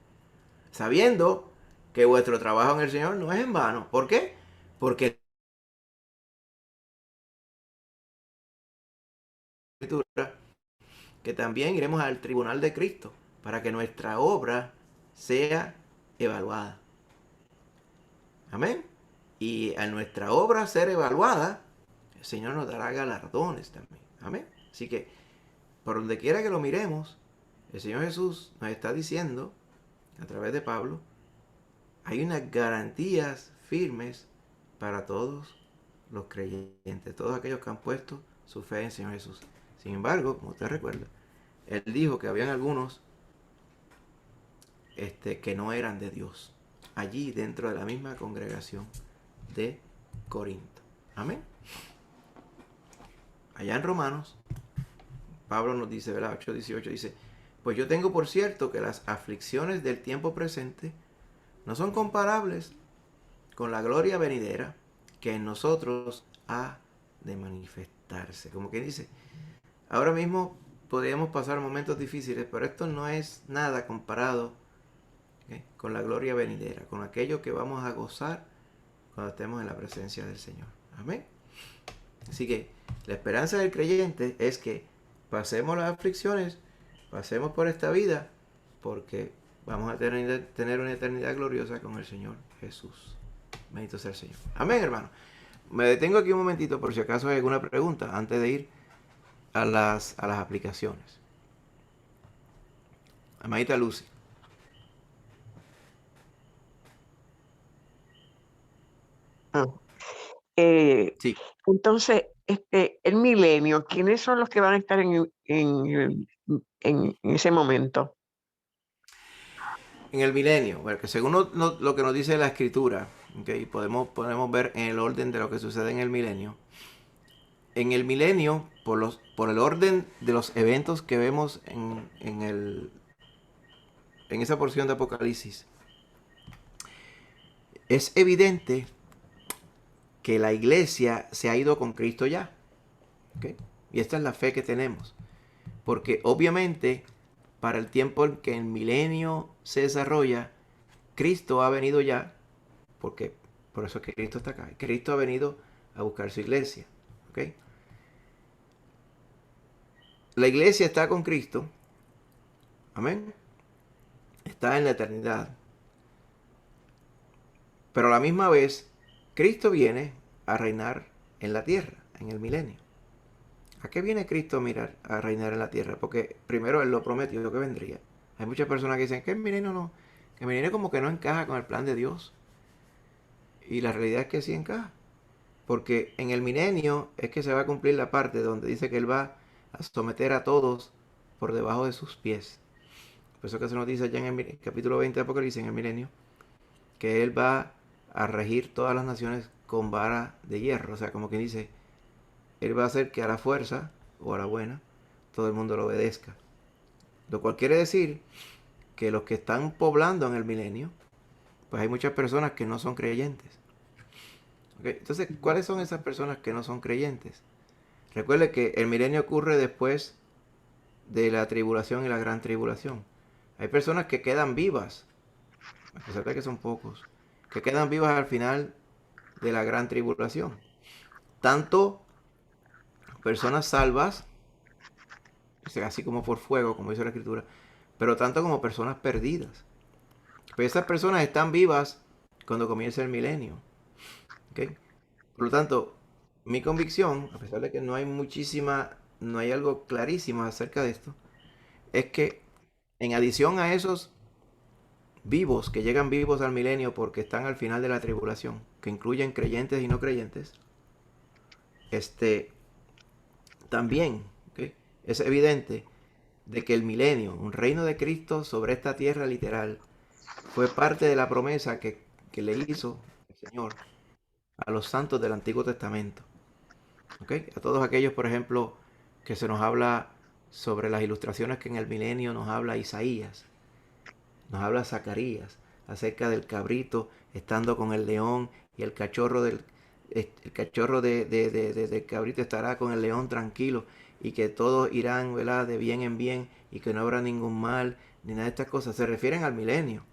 Sabiendo que vuestro trabajo en el Señor no es en vano. ¿Por qué? Porque la Escritura que también iremos al tribunal de Cristo para que nuestra obra sea evaluada. Amén. Y a nuestra obra ser evaluada, el Señor nos dará galardones también. Amén. Así que, por donde quiera que lo miremos, el Señor Jesús nos está diciendo, a través de Pablo, hay unas garantías firmes para todos los creyentes, todos aquellos que han puesto su fe en el Señor Jesús. Sin embargo, como usted recuerda, Él dijo que habían algunos que no eran de Dios, allí dentro de la misma congregación de Corinto. Amén. Allá en Romanos, Pablo nos dice, ¿verdad? 8:18 dice, pues yo tengo por cierto que las aflicciones del tiempo presente no son comparables con la gloria venidera que en nosotros ha de manifestarse. Como quien dice, ahora mismo podríamos pasar momentos difíciles, pero esto no es nada comparado con la gloria venidera, con aquello que vamos a gozar cuando estemos en la presencia del Señor. Amén. Así que la esperanza del creyente es que pasemos las aflicciones, pasemos por esta vida, porque vamos a tener una eternidad gloriosa con el Señor Jesús. Bendito sea el Señor. Amén, hermano. Me detengo aquí un momentito por si acaso hay alguna pregunta antes de ir a las aplicaciones. Amadita Lucy. Ah, Sí. entonces, el milenio, ¿quiénes son los que van a estar en ese momento? En el milenio, porque según lo que nos dice la escritura, ¿okay? podemos ver en el orden de lo que sucede en el milenio. En el milenio, por el orden de los eventos que vemos en esa porción de Apocalipsis, es evidente que la iglesia se ha ido con Cristo ya. ¿Okay? Y esta es la fe que tenemos. Porque obviamente, para el tiempo en que el milenio se desarrolla, Cristo ha venido ya, porque por eso es que Cristo está acá. Cristo ha venido a buscar su iglesia. ¿Okay? La iglesia está con Cristo. Amén. Está en la eternidad. Pero a la misma vez, Cristo viene a reinar en la tierra, en el milenio. ¿A qué viene Cristo a reinar en la tierra? Porque primero Él lo prometió que vendría. Hay muchas personas que dicen que el milenio no, que el milenio como que no encaja con el plan de Dios. Y la realidad es que sí encaja. Porque en el milenio es que se va a cumplir la parte donde dice que Él va a someter a todos por debajo de sus pies. Por eso que se nos dice allá en el capítulo 20 de Apocalipsis, en el milenio, que Él va a regir todas las naciones con vara de hierro. O sea, como quien dice, Él va a hacer que a la fuerza, o a la buena, todo el mundo lo obedezca. Lo cual quiere decir que los que están poblando en el milenio, pues hay muchas personas que no son creyentes. ¿Okay? Entonces, ¿cuáles son esas personas que no son creyentes? Recuerde que el milenio ocurre después de la tribulación y la gran tribulación. Hay personas que quedan vivas, a pesar de que son pocos, que quedan vivas al final de la gran tribulación. Tanto personas salvas, así como por fuego, como dice la escritura, pero tanto como personas perdidas. Pero esas personas están vivas cuando comienza el milenio. ¿Okay? Por lo tanto, mi convicción, a pesar de que no hay algo clarísimo acerca de esto, es que en adición a esos vivos que llegan vivos al milenio porque están al final de la tribulación, que incluyen creyentes y no creyentes, también, ¿okay? Es evidente de que el milenio, un reino de Cristo sobre esta tierra literal, fue parte de la promesa que le hizo el Señor a los santos del Antiguo Testamento. ¿Okay? A todos aquellos, por ejemplo, que se nos habla sobre las ilustraciones que en el milenio nos habla Isaías, nos habla Zacarías, acerca del cabrito estando con el león y el cachorro del cabrito estará con el león tranquilo y que todos irán, ¿verdad?, de bien en bien y que no habrá ningún mal ni nada de estas cosas. Se refieren al milenio,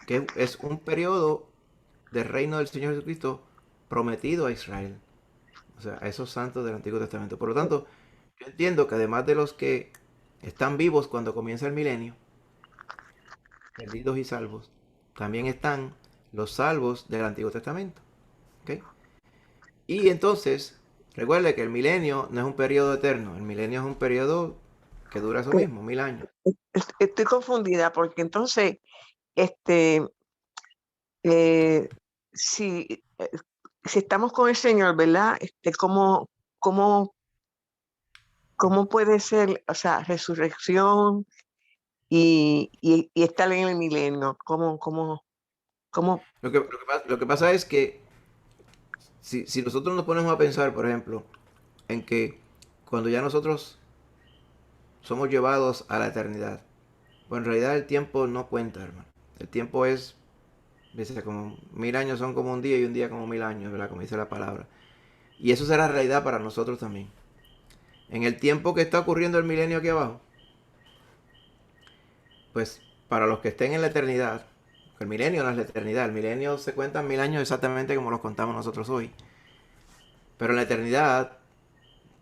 que es un periodo del reino del Señor Jesucristo prometido a Israel, o sea, a esos santos del Antiguo Testamento. Por lo tanto, yo entiendo que además de los que están vivos cuando comienza el milenio, perdidos y salvos. También están los salvos del Antiguo Testamento. ¿Ok? Y entonces, recuerde que el milenio no es un periodo eterno, el milenio es un periodo que dura eso mismo, 1000 años. Estoy confundida porque entonces, este, eh, si, eh, si estamos con el Señor, ¿verdad? ¿Cómo puede ser, o sea, resurrección y estar en el milenio? ¿Cómo? Lo que pasa es que si nosotros nos ponemos a pensar, por ejemplo, en que cuando ya nosotros somos llevados a la eternidad, pues en realidad el tiempo no cuenta, hermano. El tiempo es, dice, como 1000 años son como un día y un día como 1000 años, ¿verdad? Como dice la palabra. Y eso será realidad para nosotros también. En el tiempo que está ocurriendo el milenio aquí abajo, pues para los que estén en la eternidad, el milenio no es la eternidad, el milenio se cuenta en 1000 años exactamente como los contamos nosotros hoy. Pero en la eternidad,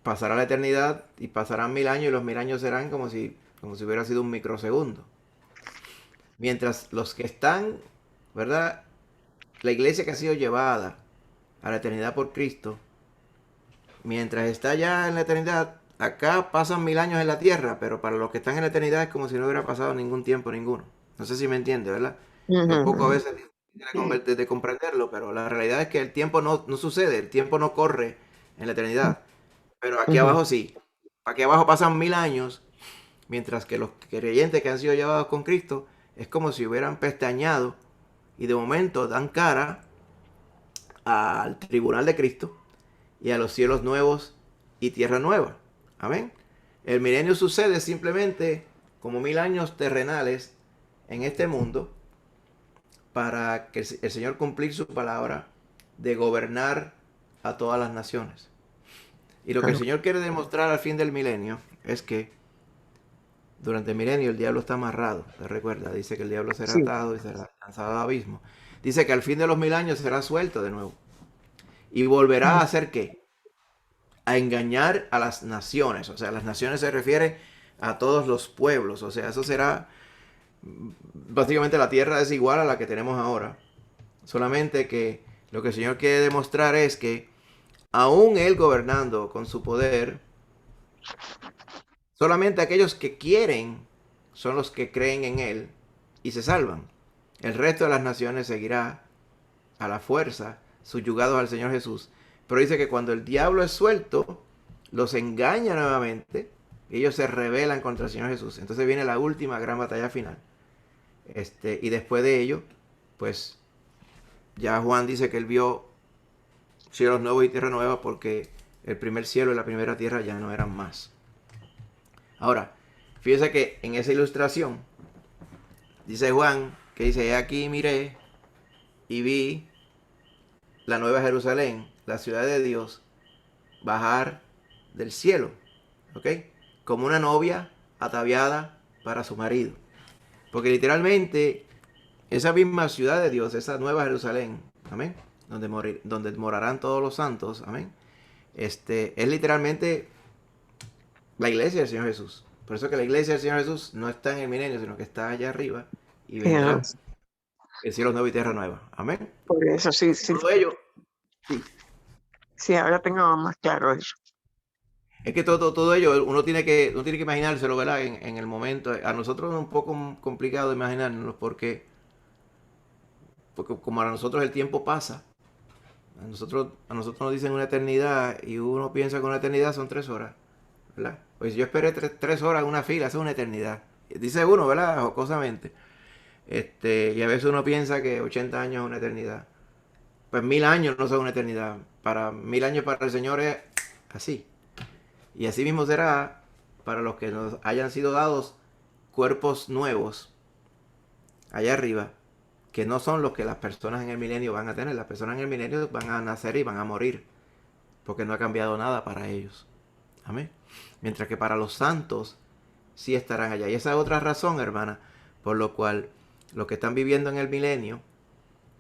pasará la eternidad y pasarán 1000 años y los 1000 años serán como si hubiera sido un microsegundo. Mientras los que están, ¿verdad? La iglesia que ha sido llevada a la eternidad por Cristo, mientras está ya en la eternidad, acá pasan 1000 años en la tierra, pero para los que están en la eternidad es como si no hubiera pasado ningún tiempo ninguno. No sé si me entiende, ¿verdad? Es un poco a veces difícil de comprenderlo, pero la realidad es que el tiempo no sucede, el tiempo no corre en la eternidad. Pero aquí Ujú. abajo sí. Aquí abajo pasan 1000 años, mientras que los creyentes que han sido llevados con Cristo es como si hubieran pestañeado y de momento dan cara al tribunal de Cristo y a los cielos nuevos y tierra nueva. Amén. El milenio sucede simplemente como 1000 años terrenales en este mundo para que el Señor cumplir su palabra de gobernar a todas las naciones. Y lo que el Claro. Señor quiere demostrar al fin del milenio es que durante el milenio el diablo está amarrado. ¿Te recuerda? Dice que el diablo será Sí. atado y será lanzado al abismo. Dice que al fin de los 1000 años será suelto de nuevo. Y volverá a hacer qué? A engañar a las naciones. O sea, las naciones se refiere a todos los pueblos. O sea, eso será básicamente la tierra es igual a la que tenemos ahora. Solamente que lo que el Señor quiere demostrar es que aún Él gobernando con su poder, solamente aquellos que quieren son los que creen en Él y se salvan. El resto de las naciones seguirá a la fuerza subyugados al Señor Jesús. Pero dice que cuando el diablo es suelto, los engaña nuevamente. Ellos se rebelan contra el Señor Jesús. Entonces viene la última gran batalla final. Y después de ello, pues ya Juan dice que él vio cielos nuevos y tierra nueva porque el primer cielo y la primera tierra ya no eran más. Ahora, fíjese que en esa ilustración dice Juan que dice: "He aquí miré y vi la nueva Jerusalén, la ciudad de Dios, bajar del cielo", ¿ok? Como una novia ataviada para su marido. Porque literalmente esa misma ciudad de Dios, esa nueva Jerusalén, amén, donde morarán todos los santos, amén, es literalmente la iglesia del Señor Jesús. Por eso que la iglesia del Señor Jesús no está en el milenio, sino que está allá arriba y Ajá. vendrá el cielo nuevo y tierra nueva. Amén. Por eso, sí, sí, Todo ello, sí. sí, ahora tengo más claro eso. Es que todo ello uno tiene que imaginárselo, ¿verdad? En el momento. A nosotros es un poco complicado imaginárnoslo porque como a nosotros el tiempo pasa. A nosotros nos dicen una eternidad y uno piensa que una eternidad son 3 horas, ¿verdad? Pues si yo esperé 3 horas en una fila, eso es una eternidad. Dice uno, ¿verdad? Jocosamente. Y a veces uno piensa que 80 años es una eternidad. Pues 1000 años no son una eternidad. 1000 años para el Señor es así. Y así mismo será para los que nos hayan sido dados cuerpos nuevos allá arriba, que no son los que las personas en el milenio van a tener. Las personas en el milenio van a nacer y van a morir, porque no ha cambiado nada para ellos. Amén. Mientras que para los santos sí estarán allá. Y esa es otra razón, hermana, por lo cual los que están viviendo en el milenio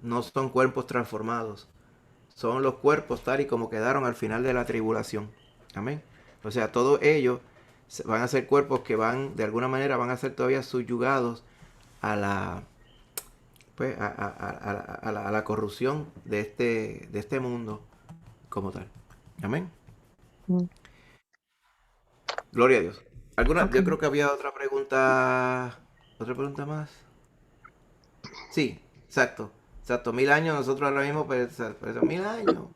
no son cuerpos transformados. Son los cuerpos tal y como quedaron al final de la tribulación. Amén. O sea, todos ellos van a ser cuerpos que van, de alguna manera, van a ser todavía subyugados a la, pues, a la corrupción de este mundo como tal. Amén. Mm. Gloria a Dios. ¿Alguna? Ok. Yo creo que había otra pregunta. ¿Otra pregunta más? Sí, exacto. Exacto. 1000 años, nosotros ahora mismo, pues 1000 años.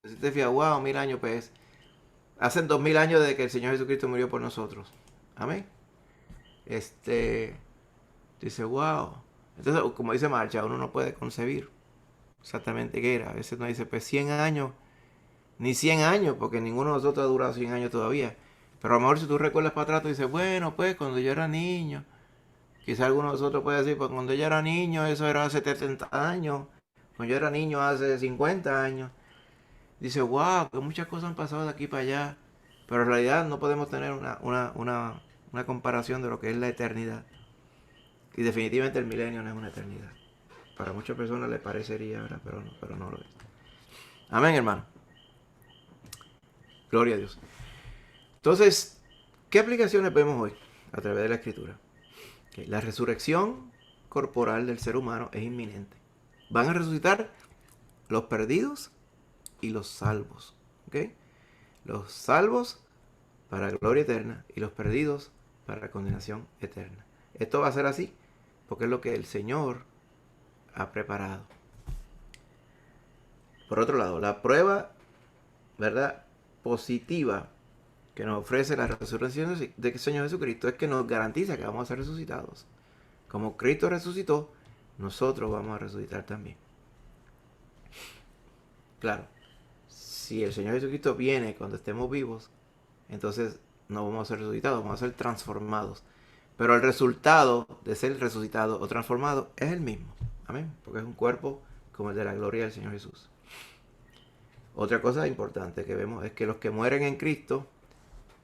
Si te fijas, wow, 1000 años, pues. Hacen 2000 años desde que el Señor Jesucristo murió por nosotros. Amén. Dice, wow. Entonces, como dice Marcha, uno no puede concebir exactamente qué era. A veces uno dice, pues 100 años, ni 100 años, porque ninguno de nosotros ha durado 100 años todavía. Pero a lo mejor si tú recuerdas para atrás, tú dices, bueno, pues cuando yo era niño, quizá alguno de nosotros puede decir, pues cuando yo era niño, eso era hace 70 años. Cuando yo era niño, hace 50 años. Dice, wow, que muchas cosas han pasado de aquí para allá. Pero en realidad no podemos tener una comparación de lo que es la eternidad. Y definitivamente el milenio no es una eternidad. Para muchas personas les parecería, ¿verdad? Pero no lo es. Amén, hermano. Gloria a Dios. Entonces, ¿qué aplicaciones vemos hoy a través de la Escritura? Okay, la resurrección corporal del ser humano es inminente. Van a resucitar los perdidos y los salvos. ¿Okay? Los salvos para gloria eterna y los perdidos para condenación eterna. Esto va a ser así porque es lo que el Señor ha preparado. Por otro lado, la prueba, ¿verdad?, positiva que nos ofrece la resurrección del Señor Jesucristo es que nos garantiza que vamos a ser resucitados. Como Cristo resucitó, nosotros vamos a resucitar también. Claro, si el Señor Jesucristo viene cuando estemos vivos, entonces no vamos a ser resucitados, vamos a ser transformados. Pero el resultado de ser resucitado o transformado es el mismo. Amén. Porque es un cuerpo como el de la gloria del Señor Jesús. Otra cosa importante que vemos es que los que mueren en Cristo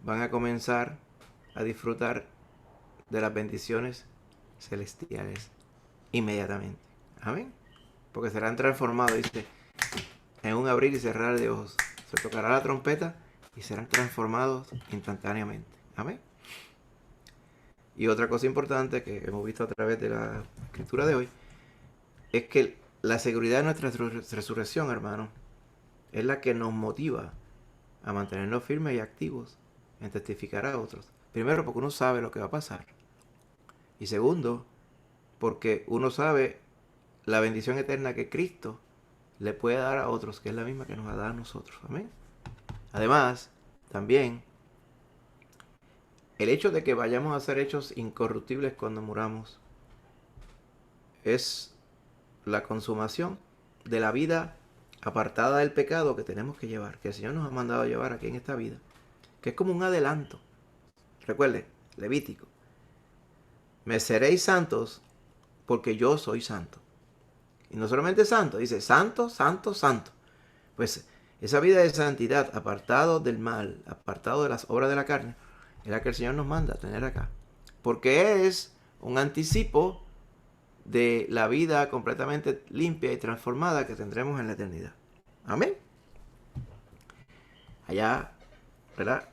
van a comenzar a disfrutar de las bendiciones celestiales inmediatamente. Amén. Porque serán transformados, dice, en un abrir y cerrar de ojos. Se tocará la trompeta y serán transformados instantáneamente. Amén. Y otra cosa importante que hemos visto a través de la escritura de hoy es que la seguridad de nuestra resurrección, hermano, es la que nos motiva a mantenernos firmes y activos en testificar a otros. Primero, porque uno sabe lo que va a pasar. Y segundo, porque uno sabe la bendición eterna que Cristo le puede dar a otros, que es la misma que nos va a dar a nosotros. Amén. Además, también, el hecho de que vayamos a ser hechos incorruptibles cuando muramos es la consumación de la vida apartada del pecado que tenemos que llevar, que el Señor nos ha mandado a llevar aquí en esta vida, que es como un adelanto. Recuerde, Levítico, me seréis santos porque yo soy santo. Y no solamente santo, dice santo, santo, santo. Pues esa vida de santidad, apartado del mal, apartado de las obras de la carne, es la que el Señor nos manda a tener acá. Porque es un anticipo de la vida completamente limpia y transformada que tendremos en la eternidad. Amén. Allá, ¿verdad?,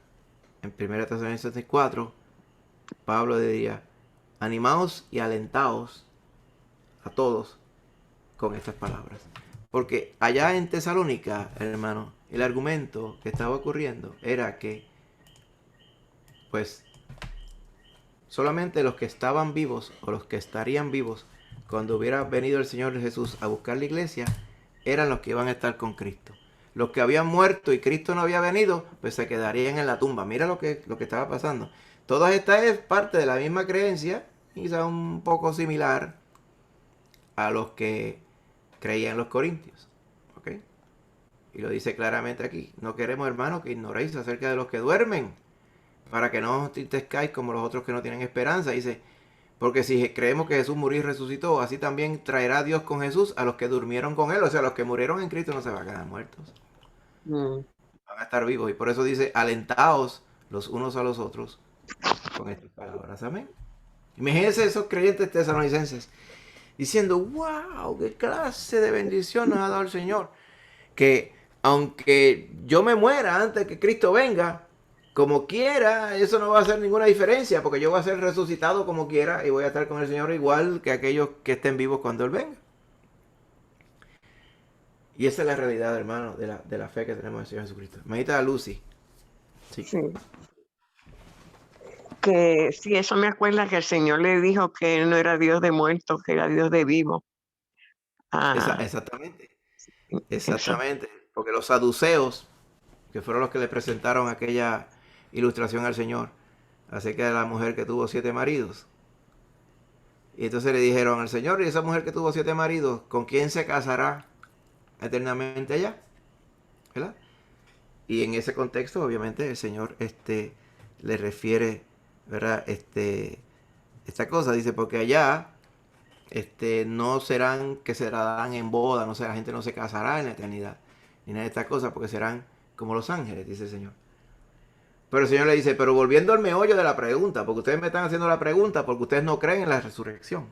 en 1 Tesalonicenses 4, Pablo diría, animaos y alentaos a todos con estas palabras. Porque allá en Tesalónica, hermano, el argumento que estaba ocurriendo era que, pues, solamente los que estaban vivos o los que estarían vivos cuando hubiera venido el Señor Jesús a buscar la iglesia, eran los que iban a estar con Cristo. Los que habían muerto y Cristo no había venido, pues se quedarían en la tumba. Mira lo que estaba pasando. Toda esta es parte de la misma creencia, quizá un poco similar a los que creían los corintios. ¿Ok? Y lo dice claramente aquí. No queremos, hermanos, que ignoréis acerca de los que duermen, para que no os entristezcáis como los otros que no tienen esperanza. Dice, porque si creemos que Jesús murió y resucitó, así también traerá Dios con Jesús a los que durmieron con él. O sea, los que murieron en Cristo no se van a quedar muertos. Van a estar vivos. Y por eso dice, alentaos los unos a los otros con estas palabras. Amén. Imagínense esos creyentes tesalonicenses diciendo, wow, qué clase de bendición nos ha dado el Señor. Que aunque yo me muera antes que Cristo venga, como quiera, eso no va a hacer ninguna diferencia, porque yo voy a ser resucitado como quiera y voy a estar con el Señor igual que aquellos que estén vivos cuando Él venga. Y esa es la realidad, hermano, de la fe que tenemos en el Señor Jesucristo. Medita a Lucy. Sí. Sí. Que sí, eso me acuerda que el Señor le dijo que Él no era Dios de muertos, que era Dios de vivos. Exactamente. Eso. Exactamente. Porque los saduceos, que fueron los que le presentaron aquella ilustración al Señor acerca de la mujer que tuvo 7 maridos. Y entonces le dijeron al Señor, ¿y esa mujer que tuvo 7 maridos, con quién se casará eternamente allá? ¿Verdad? Y en ese contexto, obviamente, el Señor le refiere, ¿verdad? Esta cosa, dice, porque allá no serán que se darán en boda, no sé, la gente no se casará en la eternidad, ni nada de estas cosas, porque serán como los ángeles, dice el Señor. Pero el Señor le dice, pero volviendo al meollo de la pregunta, porque ustedes me están haciendo la pregunta porque ustedes no creen en la resurrección.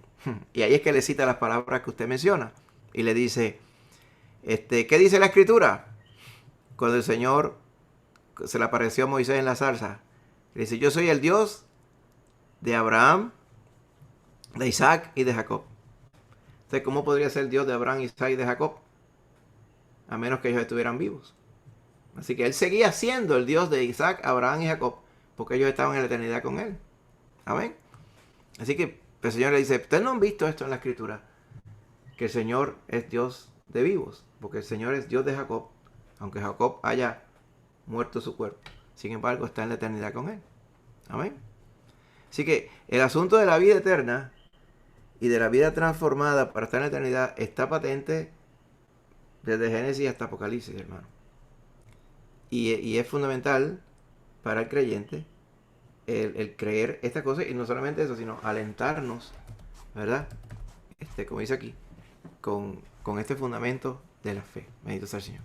Y ahí es que le cita las palabras que usted menciona. Y le dice, ¿qué dice la Escritura? Cuando el Señor se le apareció a Moisés en la zarza, le dice, yo soy el Dios de Abraham, de Isaac y de Jacob. Entonces, ¿cómo podría ser el Dios de Abraham, Isaac y de Jacob? A menos que ellos estuvieran vivos. Así que él seguía siendo el Dios de Isaac, Abraham y Jacob, porque ellos estaban en la eternidad con él. Amén. Así que el Señor le dice, ¿ustedes no han visto esto en la Escritura? Que el Señor es Dios de vivos, porque el Señor es Dios de Jacob, aunque Jacob haya muerto su cuerpo. Sin embargo, está en la eternidad con él. Amén. Así que el asunto de la vida eterna y de la vida transformada para estar en la eternidad está patente desde Génesis hasta Apocalipsis, hermano. Y es fundamental para el creyente el creer esta cosa, y no solamente eso, sino alentarnos, ¿verdad? Como dice aquí, con este fundamento de la fe. Bendito sea el Señor.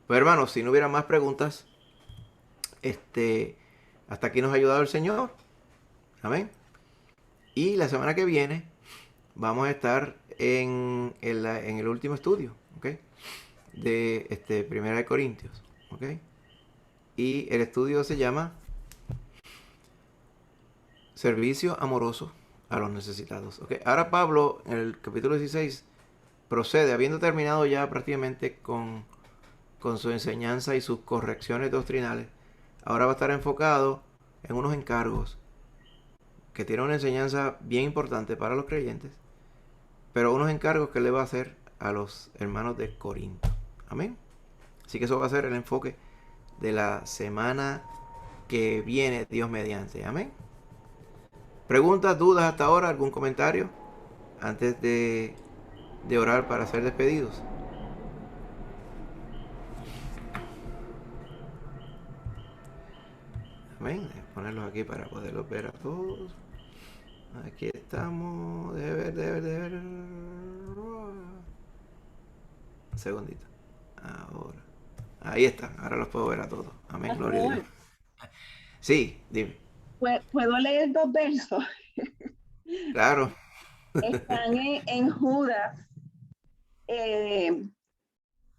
Pues hermanos, si no hubiera más preguntas, hasta aquí nos ha ayudado el Señor. Amén. Y la semana que viene vamos a estar en el último estudio, ¿ok? De Primera de Corintios, ¿ok? Y el estudio se llama Servicio amoroso a los necesitados, ¿ok? Ahora Pablo, en el capítulo 16, procede, habiendo terminado ya prácticamente con su enseñanza y sus correcciones doctrinales, ahora va a estar enfocado en unos encargos que tienen una enseñanza bien importante para los creyentes, pero unos encargos que le va a hacer a los hermanos de Corinto. Amén. Así que eso va a ser el enfoque de la semana que viene, Dios mediante. Amén. ¿Preguntas, dudas hasta ahora? ¿Algún comentario antes de orar para ser despedidos? Amén. Voy a ponerlos aquí para poderlos ver a todos. Aquí estamos. Debe ver. Un segundito. Ahora. Ahí está. Ahora los puedo ver a todos. Amén. Gloria a Dios. Sí, dime. ¿Puedo leer 2 versos? Claro. Están en Judas. Es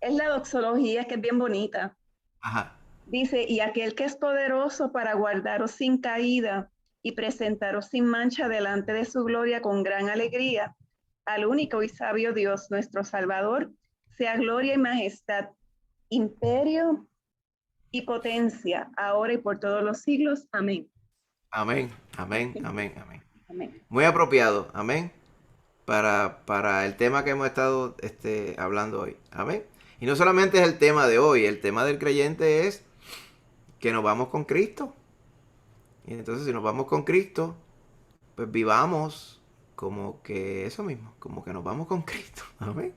la doxología, que es bien bonita. Ajá. Dice, y aquel que es poderoso para guardaros sin caída y presentaros sin mancha delante de su gloria con gran alegría, al único y sabio Dios, nuestro Salvador, sea gloria y majestad, imperio y potencia, ahora y por todos los siglos. Amén. Amén. Amén. Amén. Amén. Amén. Muy apropiado. Amén. Para el tema que hemos estado hablando hoy. Amén. Y no solamente es el tema de hoy, el tema del creyente es que nos vamos con Cristo. Y entonces si nos vamos con Cristo, pues vivamos como que eso mismo, como que nos vamos con Cristo. Amén.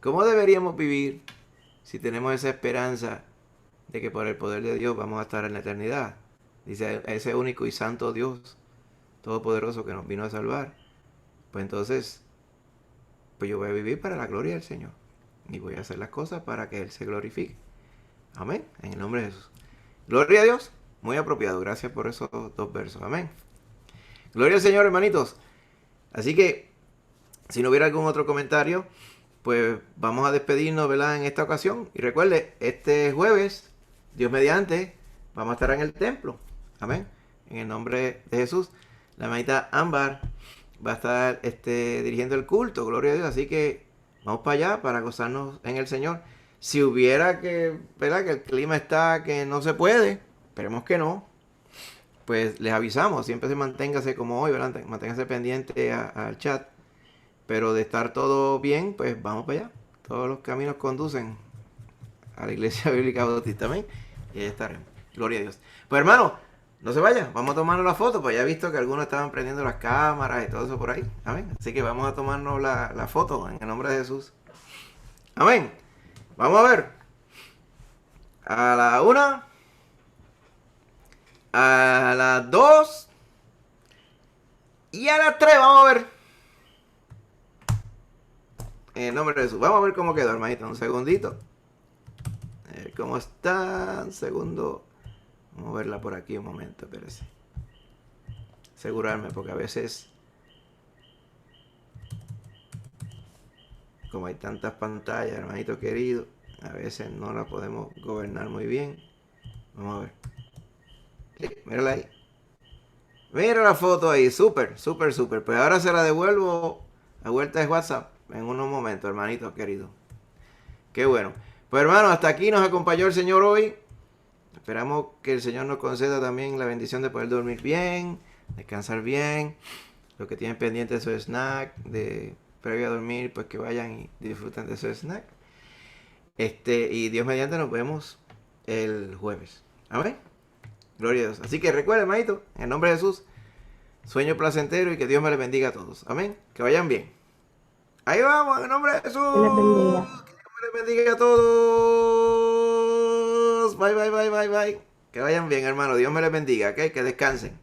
¿Cómo deberíamos vivir si tenemos esa esperanza de que por el poder de Dios vamos a estar en la eternidad? Dice, ese único y santo Dios todopoderoso que nos vino a salvar. Pues entonces, pues yo voy a vivir para la gloria del Señor. Y voy a hacer las cosas para que Él se glorifique. Amén. En el nombre de Jesús. Gloria a Dios. Muy apropiado. Gracias por esos 2 versos. Amén. Gloria al Señor, hermanitos. Así que, si no hubiera algún otro comentario, pues vamos a despedirnos, ¿verdad? En esta ocasión. Y recuerde, este jueves, Dios mediante, vamos a estar en el templo. Amén. En el nombre de Jesús. La hermanita Ámbar va a estar dirigiendo el culto, gloria a Dios. Así que vamos para allá para gozarnos en el Señor. Si hubiera que, ¿verdad? Que el clima está que no se puede, esperemos que no, pues les avisamos. Siempre manténgase como hoy, ¿verdad? Manténgase pendiente al chat. Pero de estar todo bien, pues vamos para allá. Todos los caminos conducen a la Iglesia Bíblica Bautista. Amén. Y ahí estaremos. Gloria a Dios. Pues hermano, no se vaya. Vamos a tomarnos la foto. Pues ya he visto que algunos estaban prendiendo las cámaras y todo eso por ahí. Amén. Así que vamos a tomarnos la foto en el nombre de Jesús. Amén. Vamos a ver. A la 1. A las 2. Y a las 3. Vamos a ver. En el nombre de Jesús. Vamos a ver cómo quedó, hermanito. Un segundito. A ver cómo está. Un segundo. Vamos a verla por aquí un momento. Espérese. Asegurarme, porque a veces, como hay tantas pantallas, hermanito querido, a veces no la podemos gobernar muy bien. Vamos a ver. Sí, mírala ahí. Mira la foto ahí. Súper, súper, súper. Pues ahora se la devuelvo a vuelta de WhatsApp en unos momentos, hermanito querido. Qué bueno. Pues hermano, hasta aquí nos acompañó el Señor hoy. Esperamos que el Señor nos conceda también la bendición de poder dormir bien, descansar bien. Los que tienen pendiente su snack previo a dormir, pues que vayan y disfruten de su snack. Y Dios mediante nos vemos el jueves. Amén. Gloria a Dios. Así que recuerden, hermanito, en el nombre de Jesús, sueño placentero y que Dios me les bendiga a todos. Amén. Que vayan bien. Ahí vamos, en el nombre de Jesús. Que les bendiga. Que Dios me les bendiga a todos. Bye, bye, bye, bye, bye. Que vayan bien, hermano. Dios me les bendiga, ¿ok? Que descansen.